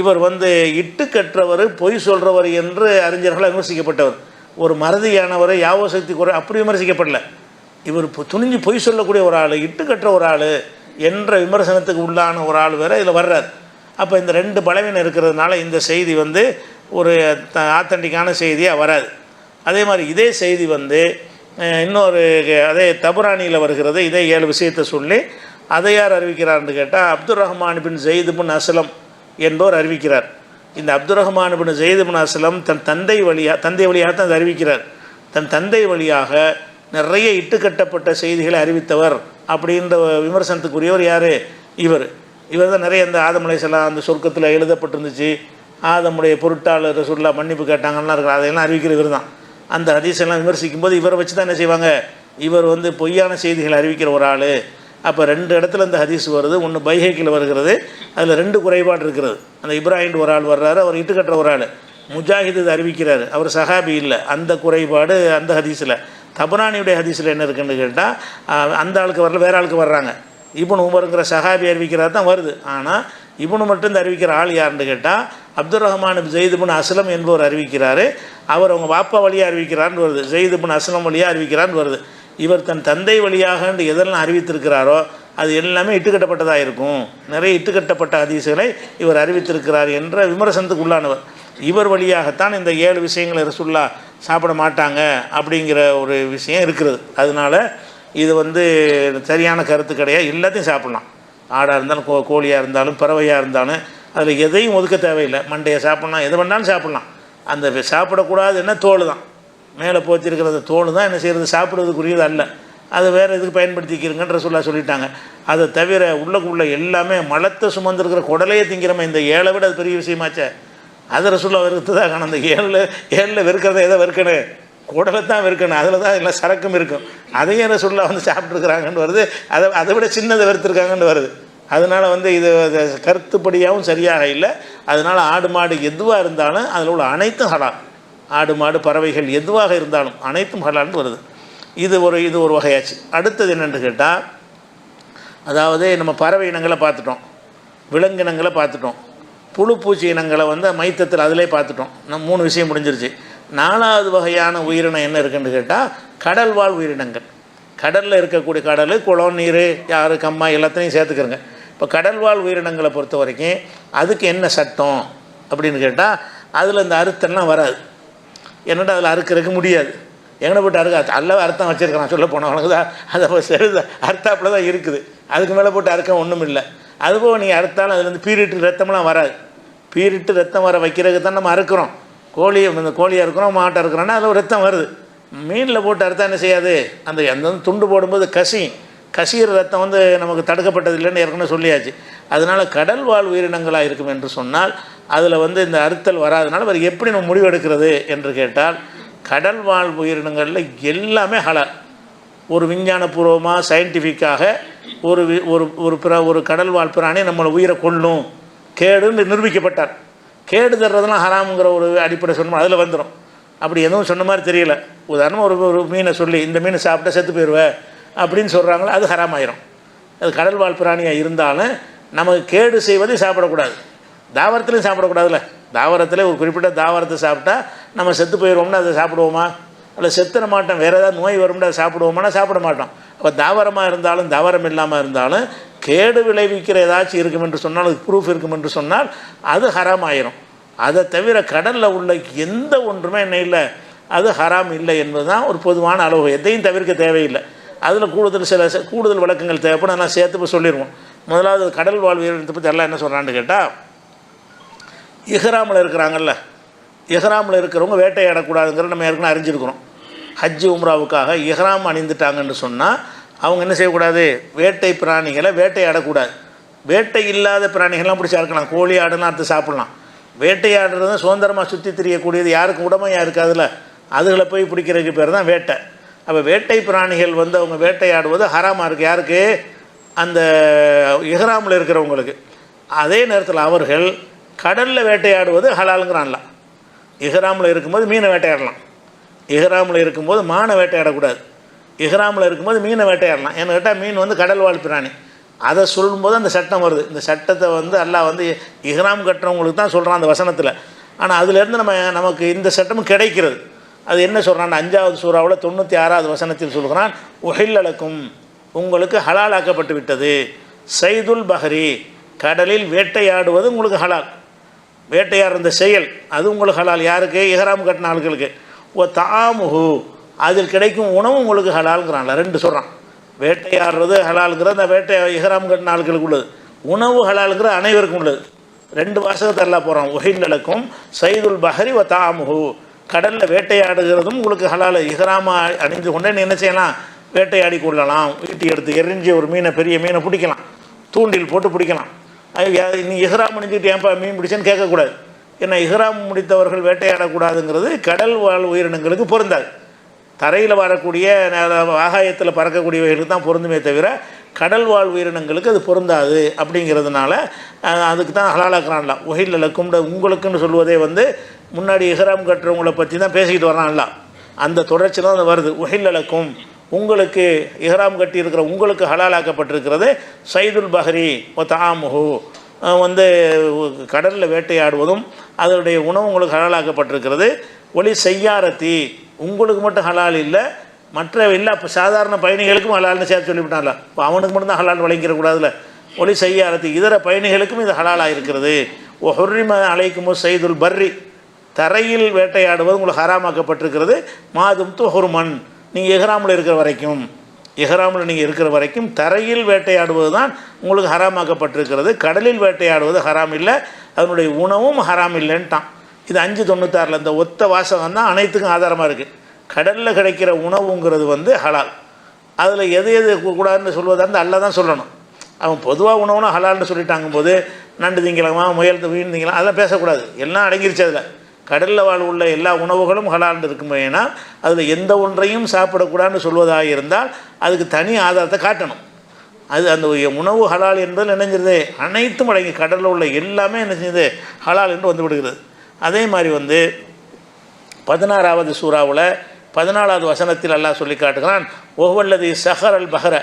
இவர் வந்து இட்டுக்கற்றவர், பொய் சொல்கிறவர் என்று அறிஞர்களால் விமர்சிக்கப்பட்டவர். ஒரு மறதியானவர், யாவோ சக்தி குறை அப்படி விமர்சிக்கப்படல. இவர் துணிஞ்சு பொய் சொல்லக்கூடிய ஒரு ஆள், இட்டுக்கற்ற ஒரு ஆள் என்ற விமர்சனத்துக்கு உள்ளான ஒரு ஆள் வேறு இதில் வர்றார். அப்போ இந்த 2 பலவீனம் இருக்கிறதுனால இந்த செய்தி வந்து ஒரு ஆத்தன்டிக்கான செய்தியாக வராது. அதே மாதிரி இதே செய்தி வந்து இன்னொரு அதே தபுரானியில் வருகிறது. இதே 7 விஷயத்தை சொல்லி அதை யார் அறிவிக்கிறார்னு கேட்டால் அப்துர் ரஹ்மான் பின் ஜெயித் பின் அஸ்லம் என்பவர் அறிவிக்கிறார். இந்த அப்துர் ரஹ்மான் பின் ஜெயித் பின் அஸ்லம் தன் தந்தை வழியாக தான் அறிவிக்கிறார். தன் தந்தை வழியாக நிறைய இட்டுக்கட்டப்பட்ட செய்திகளை அறிவித்தவர் அப்படின்ற விமர்சனத்துக்குரியவர் யார், இவர் தான் நிறைய இந்த ஆதம் அலைஹிஸ்ஸலாம் அந்த சொர்க்கத்தில் எழுதப்பட்டிருந்துச்சு, ஆதமுடைய பொருட்டால் ரசூலுல்லாஹ் மன்னிப்பு கேட்டாங்கன்னா இருக்கிற அதையெல்லாம் அறிவிக்கிற இவர் தான். அந்த ஹதீஸெல்லாம் விமர்சிக்கும் போது இவரை வச்சு தான் என்ன செய்வாங்க, இவர் வந்து பொய்யான செய்திகளை அறிவிக்கிற ஒரு ஆள். அப்போ 2 இடத்துல இந்த ஹதீஸ் வருது. ஒன்று பைஹைக்கில் வருகிறது, அதில் 2 குறைபாடு இருக்கிறது. அந்த இப்ராஹிம் ஒரு ஆள் வர்றாரு, அவர் இட்டுக்கட்டுற ஒரு ஆள். முஜாஹிது அறிவிக்கிறார், அவர் சஹாபி இல்லை. அந்த குறைபாடு அந்த ஹதீஸில். தபரானியுடைய ஹதீஸில் என்ன இருக்குன்னு கேட்டால் அந்த ஆளுக்கு வரல, வேறு ஆளுக்கு வர்றாங்க. இப்னு உமருங்கிற சஹாபி அறிவிக்கிறார் தான் வருது. ஆனால் இப்னு மட்டும் இந்த அறிவிக்கிற ஆள் யாருன்னு கேட்டால் அப்துர் ரஹ்மான் ஜெயித் பின் அஸ்லம் என்பவர் அறிவிக்கிறார். அவர் அவங்க வாப்பா வழியாக அறிவிக்கிறான்னு வருது, ஜெயித் பின் அஸ்லம் வழியாக அறிவிக்கிறான்னு வருது. இவர் தன் தந்தை வழியாக எதெல்லாம் அறிவித்திருக்கிறாரோ அது எல்லாமே இட்டுக்கட்டப்பட்டதாக இருக்கும். நிறைய இட்டுக்கட்டப்பட்ட ஹதீஸுகளை இவர் அறிவித்திருக்கிறார் என்ற விமர்சனத்துக்கு உள்ளானவர். இவர் வழியாகத்தான் இந்த 7 விஷயங்களை ரசூலுல்லாஹ் சாப்பிட மாட்டாங்க அப்படிங்கிற ஒரு விஷயம் இருக்கிறது. அதனால் இது வந்து சரியான கருத்து கிடையாது. எல்லாத்தையும் சாப்பிட்லாம், ஆடாக இருந்தாலும் கோழியாக இருந்தாலும் பறவையாக இருந்தாலும் அதில் எதையும் ஒதுக்க தேவையில்லை. மண்டையை சாப்பிட்லாம், எது வேணாலும் சாப்பிட்லாம். அந்த சாப்பிடக்கூடாதுன்னா தோல் தான், மேலே போச்சிருக்கிற தோல் தான் என்ன செய்கிறது, சாப்பிட்றதுக்குரியது அல்ல. அது வேறு இதுக்கு பயன்படுத்திக்கிறங்கன்ற சொல்லிட்டாங்க. அதை தவிர உள்ளுக்குள்ளே எல்லாமே மலத்தை சுமந்துருக்கிற குடலையே திங்கிறமே, இந்த 7 விட அது பெரிய விஷயமாச்சே. அதை ரசூலுல்லாஹ் வெறுத்து தான் காணும். அந்த 7 வெறுக்கிறத எதை வெறுக்கணும், குடலை தான் வெறுக்கணும். அதில் தான் எல்லாம் சரக்கும் இருக்கும். அதையும் ரசூலுல்லாஹ் வந்து சாப்பிட்ருக்குறாங்கன்னு வருது. அதை விட சின்னதை வெறுத்துருக்காங்கன்னு வருது. அதனால் வந்து இது கருத்துப்படியாகவும் சரியாக இல்லை. அதனால் ஆடு மாடு எதுவாக இருந்தாலும் அதில் உள்ள அனைத்தும் ஹலால். ஆடு மாடு பறவைகள் எதுவாக இருந்தாலும் அனைத்தும் ஹலால்னு வருது. இது ஒரு வகையாச்சு. அடுத்தது என்னென்னு கேட்டால், அதாவது நம்ம பறவை இனங்களை பார்த்துட்டோம், விலங்கினங்களை பார்த்துட்டோம், புழு பூச்சி இனங்களை வந்து மைத்தத்தில் அதிலே பார்த்துட்டோம். நம்ம 3 விஷயம் முடிஞ்சிருச்சு. 4வது வகையான உயிரினம் என்ன இருக்குன்னு கேட்டால் கடல் வாழ் உயிரினங்கள். கடலில் இருக்கக்கூடிய கடல், குளம், நீர், யார், கம்மா எல்லாத்தையும் சேர்த்துக்கிறங்க. இப்போ கடல் வாழ் உயிரினங்களை பொறுத்த வரைக்கும் அதுக்கு என்ன சட்டம் அப்படின்னு கேட்டால், அதில் இந்த அறுத்தெல்லாம் வராது. என்னடா அதில் அறுக்கிறதுக்கு முடியாது, எங்கே போட்டு அறுக்க அல்லவே அர்த்தம் வச்சுருக்கிறான் சொல்ல போனவனுக்கு தான் அதை சரி அர்த்தாப்பில் தான் இருக்குது. அதுக்கு மேலே போட்டு அறுக்க ஒன்றும் இல்லை. அதுபோக நீங்கள் அறுத்தாலும் அதுலேருந்து பீரிட்டு ரத்தம்லாம் வராது. பீரிட்டு ரத்தம் வர வைக்கிறதுக்கு தான் நம்ம அறுக்கிறோம். இந்த கோழியாக இருக்கிறோம், மாட்டை இருக்கிறோன்னா அதில் ரத்தம் வருது. மீனில் போட்டு அறுத்தா என்ன செய்யாது, அந்த துண்டு போடும்போது கசிகிற ரத்தம் வந்து நமக்கு தடுக்கப்பட்டது இல்லைன்னு ஏற்கனவே சொல்லியாச்சு. அதனால் கடல் வாழ் உயிரினங்களாக இருக்கும் என்று சொன்னால் அதில் வந்து இந்த அறுத்தல் வராதனால வேறு எப்படி நம்ம முடிவெடுக்கிறது என்று கேட்டால், கடல் வாழ் உயிரினங்களில் எல்லாமே ஹலால். ஒரு விஞ்ஞானபூர்வமாக சயின்டிஃபிக்காக ஒரு கடல் வாழ் பிராணி நம்மளை உயிரை கொள்ளும், கேடுன்னு நிரூபிக்கப்பட்டார். கேடு தர்றதுலாம் ஹராமுங்கிற ஒரு அடிப்படை சொன்னோம், அதில் வந்துடும். அப்படி எதுவும் சொன்ன மாதிரி தெரியல. உதாரணமாக ஒரு மீனை சொல்லி இந்த மீனை சாப்பிட்டா செத்து போயிடுவேன் அப்படின்னு சொல்கிறாங்களோ அது ஹராம் ஆயிரும். அது கடல் வாழ் பிராணியாக இருந்தாலும் நமக்கு கேடு செய்வதை சாப்பிடக்கூடாது. தாவரத்துலையும் சாப்பிடக்கூடாதுல்ல. தாவரத்தில் ஒரு குறிப்பிட்ட தாவரத்தை சாப்பிட்டா நம்ம செத்து போயிடுவோம்னா அதை சாப்பிடுவோமா? அதில் செத்துற மாட்டோம். வேறு ஏதாவது நோய் வரும்னா அதை சாப்பிடுவோமானா சாப்பிட மாட்டோம். அப்போ தாவரமாக இருந்தாலும் தாவரம் இல்லாமல் இருந்தாலும் கேடு விளைவிக்கிற ஏதாச்சும் இருக்கும் என்று சொன்னால், அதுக்கு ப்ரூஃப் இருக்கும் என்று சொன்னால் அது ஹராம் ஆயிரும். அதை தவிர கடலில் உள்ள எந்த ஒன்றுமே என்ன இல்லை, அது ஹராம் இல்லை என்பது தான் ஒரு பொதுவான அளவு. எதையும் தவிர்க்க தேவையில்லை. அதில் கூடுதல் விளக்கங்கள் தேவைப்படும். அதெல்லாம் சேர்த்து இப்போ சொல்லிடுவோம். முதலாவது கடல் வாழ் உயிரினத்தை பற்றி எல்லாம் என்ன சொல்கிறான்னு கேட்டால், இஹ்ராமில் இருக்கிறாங்கல்ல, இஹ்ராமில் இருக்கிறவங்க வேட்டையாடக்கூடாதுங்கிற நம்ம ஏற்கனவே அறிஞ்சிருக்கிறோம். ஹஜ்ஜு உம்ராவுக்காக இஹ்ராம் அணிந்துட்டாங்கன்னு சொன்னால் அவங்க என்ன செய்யக்கூடாது, வேட்டை பிராணிகளை வேட்டையாடக்கூடாது. வேட்டை இல்லாத பிராணிகள்லாம் பிடிச்சி அறுக்கலாம். கோழி ஆடுலாம் அறுத்து சாப்பிட்லாம். வேட்டையாடுறது சுதந்திரமாக சுற்றி திரியக்கூடியது, யாருக்கும் உடமையாக இருக்காதுல்ல, அதுகளை போய் பிடிக்கிறதுக்கு பேர் தான் வேட்டை. அப்போ வேட்டை பிராணிகள் வந்து அவங்க வேட்டையாடுவது ஹராமாக இருக்குது. யாருக்கு? அந்த இஹ்ராமில் இருக்கிறவங்களுக்கு. அதே நேரத்தில் அவர்கள் கடலில் வேட்டையாடுவது ஹலாலுங்கிறான்ல. இஹ்ராமில் இருக்கும்போது மீனை வேட்டையாடலாம், இஹ்ராமில் இருக்கும்போது மானை வேட்டையாடக்கூடாது. இஹ்ராமில் இருக்கும்போது மீனை வேட்டையாடலாம். ஏன்னு கேட்டால் மீன் வந்து கடல் வாழ் பிராணி. அதை சொல்லும்போது அந்த சட்டம் வருது. இந்த சட்டத்தை வந்து அல்லாஹ் வந்து இஹ்ராம் கட்டுறவங்களுக்கு தான் சொல்கிறான் அந்த வசனத்தில். ஆனால் அதுலேருந்து நமக்கு இந்த சட்டமும் கிடைக்கிறது. அது என்ன சொல்கிறான், 5வது சூறாவில் 96வது வசனத்தில் சொல்கிறான், உஹில்லலக்கும், உங்களுக்கு ஹலாலாக்கப்பட்டு விட்டது, சைதுல் பஹரி, கடலில் வேட்டையாடுவது உங்களுக்கு ஹலால். வேட்டையாடுற செயல் அது உங்களுக்கு ஹலால். யாருக்கு? இஹ்ராம் கட்டின ஆட்களுக்கு. ஓ தாமுஹு, அதில் கிடைக்கும் உணவு உங்களுக்கு ஹலால்ங்கிறான்ல. 2 சொல்கிறான். வேட்டையாடுறது ஹலாலுங்கிற அந்த இஹ்ராம் கட்டின ஆட்களுக்கு உள்ளது, உணவு ஹலாலுங்கிற அனைவருக்கும் உள்ளது. 2 வாசகத்தை எல்லாம் போகிறான். உஹில்லலக்கும் சைதுல் பஹரி ஓ தாமுஹு, கடலில் வேட்டையாடுகிறதும் உங்களுக்கு ஹலால். இஹ்ராமா அணிந்து கொண்டே நீ என்ன செய்யலாம், வேட்டையாடி கொள்ளலாம். வீட்டு எடுத்து எரிஞ்சு ஒரு மீனை, பெரிய மீனை பிடிக்கலாம், தூண்டில் போட்டு பிடிக்கலாம். நீ இஹ்ராம் அணிஞ்சிட்டு ஏன்பா மீன் பிடிச்சேன்னு கேட்கக்கூடாது. ஏன்னா இஹ்ராம் முடித்தவர்கள் வேட்டையாடக்கூடாதுங்கிறது கடல் வாழ் உயிரினங்களுக்கு பொருந்தாது. தரையில் வரக்கூடிய ஆகாயத்தில் பறக்கக்கூடியவைகளுக்கு தான் பொருந்துமே தவிர கடல் வாழ் உயிரினங்களுக்கு அது பொருந்தாது. அப்படிங்கிறதுனால அதுக்கு தான் ஹலாலாக்குறான்ல. உஹில்லலக்கும், உங்களுக்குன்னு சொல்வதே வந்து முன்னாடி இஹ்ராம் கட்டுறவங்களை பற்றி தான் பேசிக்கிட்டு வரான்ல. அந்த தொடர்ச்சி தான் அது வருது. உஹில்லலக்கும், உங்களுக்கு இஹ்ராம் கட்டி இருக்கிற உங்களுக்கு ஹலாலாக்கப்பட்டிருக்கிறது சைதுல் பஹரி ஓ தாமுஹு, வந்து கடலில் வேட்டையாடுவதும் அதனுடைய உணவு உங்களுக்கு ஹலாலாக்கப்பட்டிருக்கிறது. ஒலி செய்யாரத்தி, உங்களுக்கு மட்டும் ஹலால் இல்லை, மற்ற எல்லா சாதாரண பயணிகளுக்கும் ஹலால்னு சேர்த்து சொல்லிவிட்டான்ல. இப்போ அவனுக்கு மட்டும்தான் ஹலால் வழங்கிடக்கூடாதுல்ல. ஒலி செய்யாரத்தி, இதர பயணிகளுக்கும் இது ஹலாலாக இருக்கிறது. ஓ ஹுர்ரிம அலைக்குமோ சைதுல் பர்ரி, தரையில் வேட்டையாடுவது உங்களுக்கு ஹராமாக்கப்பட்டிருக்கிறது. மாதும் து ஹுர்மன், நீங்கள் இஹ்ராமில் இருக்கிற வரைக்கும், இஹ்ராமில் நீங்கள் இருக்கிற வரைக்கும் தரையில் வேட்டையாடுவது தான் உங்களுக்கு ஹராமாக்கப்பட்டிருக்கிறது. கடலில் வேட்டையாடுவது ஹராம் இல்லை, அதனுடைய உணவும் ஹராம் இல்லைன்ட்டான். இது 596. இந்த ஒத்த வாசகம் தான் அனைத்துக்கும் ஆதாரமாக இருக்குது. கடலில் கிடைக்கிற உணவுங்கிறது வந்து ஹலால். அதில் எது எது கூடாதுன்னு சொல்வதாக இருந்தால் அல்ல தான் சொல்லணும். அவன் பொதுவாக உணவுனா ஹலால்னு சொல்லிட்டாங்க போது நண்டு திங்கலாமா, முயல் மீன் திங்கலாம், அதெல்லாம் பேசக்கூடாது. எல்லாம் அடங்கிருச்சு அதில். கடலில் வாழ் உள்ள எல்லா உணவுகளும் ஹலால்னு இருக்கும். ஏன்னா அதில் எந்த ஒன்றையும் சாப்பிடக்கூடாதுன்னு சொல்வதாக இருந்தால் அதுக்கு தனி ஆதாரத்தை காட்டணும். அது அந்த உணவு ஹலால் என்பதில் நினைஞ்சிருது அனைத்தும் அடங்கி கடலில் உள்ள எல்லாமே என்ன செஞ்சது ஹலால் என்று வந்து விடுகிறது. அதே மாதிரி வந்து 16வது சூறாவில் 14வது வசனத்தில் அல்லாஹ் சொல்லி காட்டுகிறான், ஒவ்வொல்லதி சஹர் அல் பஹர,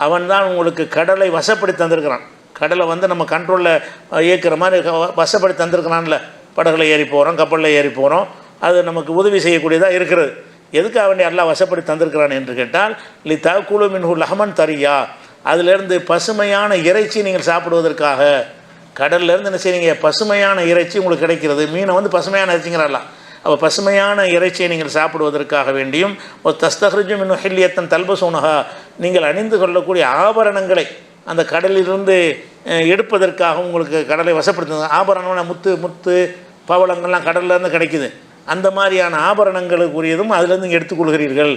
அவன் தான் உங்களுக்கு கடலை வசப்படுத்தி தந்திருக்கிறான். கடலை வந்து நம்ம கண்ட்ரோலில் இயக்கிற மாதிரி வசப்படுத்தி தந்திருக்கிறான்ல. படகுல ஏறி போகிறோம், கப்பலில் ஏறி போகிறோம், அது நமக்கு உதவி செய்யக்கூடியதாக இருக்கிறது. எதுக்காக வேண்டிய அல்லாஹ் வசப்படுத்தி தந்திருக்கிறான் என்று கேட்டால், லி தகுலு மின்ஹு லஹமன் தரியா, அதிலிருந்து பசுமையான இறைச்சி நீங்கள் சாப்பிடுவதற்காக. கடல்லேருந்து என்ன செய்றீங்க, பசுமையான இறைச்சி உங்களுக்கு கிடைக்கிறது. மீனை வந்து பசுமையான இறைச்சிங்கிறாலாம். அப்போ பசுமையான இறைச்சியை நீங்கள் சாப்பிடுவதற்காக வேண்டியும், ஒரு தஸ்தஹ்ருஜு மின் ஹில்யத்தன் தல்பசூனஹா, நீங்கள் அணிந்து கொள்ளக்கூடிய ஆபரணங்களை அந்த கடலிலிருந்து எடுப்பதற்காக உங்களுக்கு கடலை வசப்படுத்துங்க. ஆபரணம்னா முத்து பவளங்கள்லாம் கடல்லேருந்து கிடைக்குது. அந்த மாதிரியான ஆபரணங்களுக்குரியதும் அதிலேருந்து நீங்கள் எடுத்துக்கொள்கிறீர்கள்.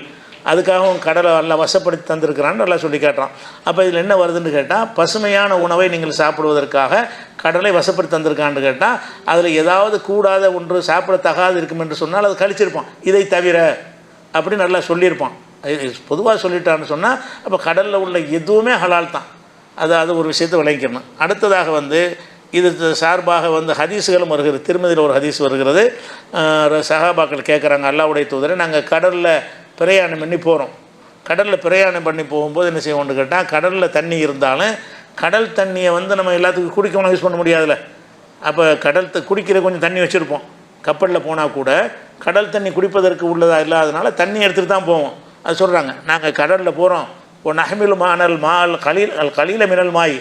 அதுக்காகவும் கடலை எல்லாம் வசப்படுத்தி தந்திருக்கிறான்னு நல்லா சொல்லி காட்டுறான். அப்போ இதில் என்ன வருதுன்னு கேட்டால், பசுமையான உணவை நீங்கள் சாப்பிடுவதற்காக கடலை வசப்படுத்தி தந்திருக்கான்னு கேட்டால், அதில் ஏதாவது கூடாத ஒன்று சாப்பிடத்தகாது இருக்கும் என்று சொன்னால் அது கழிச்சிருப்பான். இதை தவிர அப்படி நல்லா சொல்லியிருப்பான். பொதுவாக சொல்லிட்டான்னு சொன்னால் அப்போ கடலில் உள்ள எதுவுமே ஹலால் தான். அது ஒரு விஷயத்தை விளங்கிக்கணும். அடுத்ததாக வந்து இது சார்பாக வந்து ஹதீஸுகளும் வருகிறது. திருமதியில் ஒரு ஹதீஸ் வருகிறது. சஹாபாக்கள் கேட்குறாங்க, அல்லாஹ்வுடைய தூதரை, நாங்கள் கடலில் பிரயாணம் பண்ணி போகிறோம். கடலில் பிரயாணம் பண்ணி போகும்போது என்ன செய்வோம்னு கேட்டால், கடலில் தண்ணி இருந்தாலும் கடல் தண்ணியை வந்து நம்ம எல்லாத்துக்கும் குடிக்கணும் யூஸ் பண்ண முடியாதுல்ல. அப்போ குடிக்கிற கொஞ்சம் தண்ணி வச்சுருப்போம். கப்பலில் போனால் கூட கடல் தண்ணி குடிப்பதற்கு உள்ளதாக இல்லாதனால தண்ணி எடுத்துகிட்டு தான் போவோம். அது சொல்கிறாங்க, நாங்கள் கடலில் போகிறோம், ஒரு நஹமில் மானல் மால் கலீல மினல் மாய்,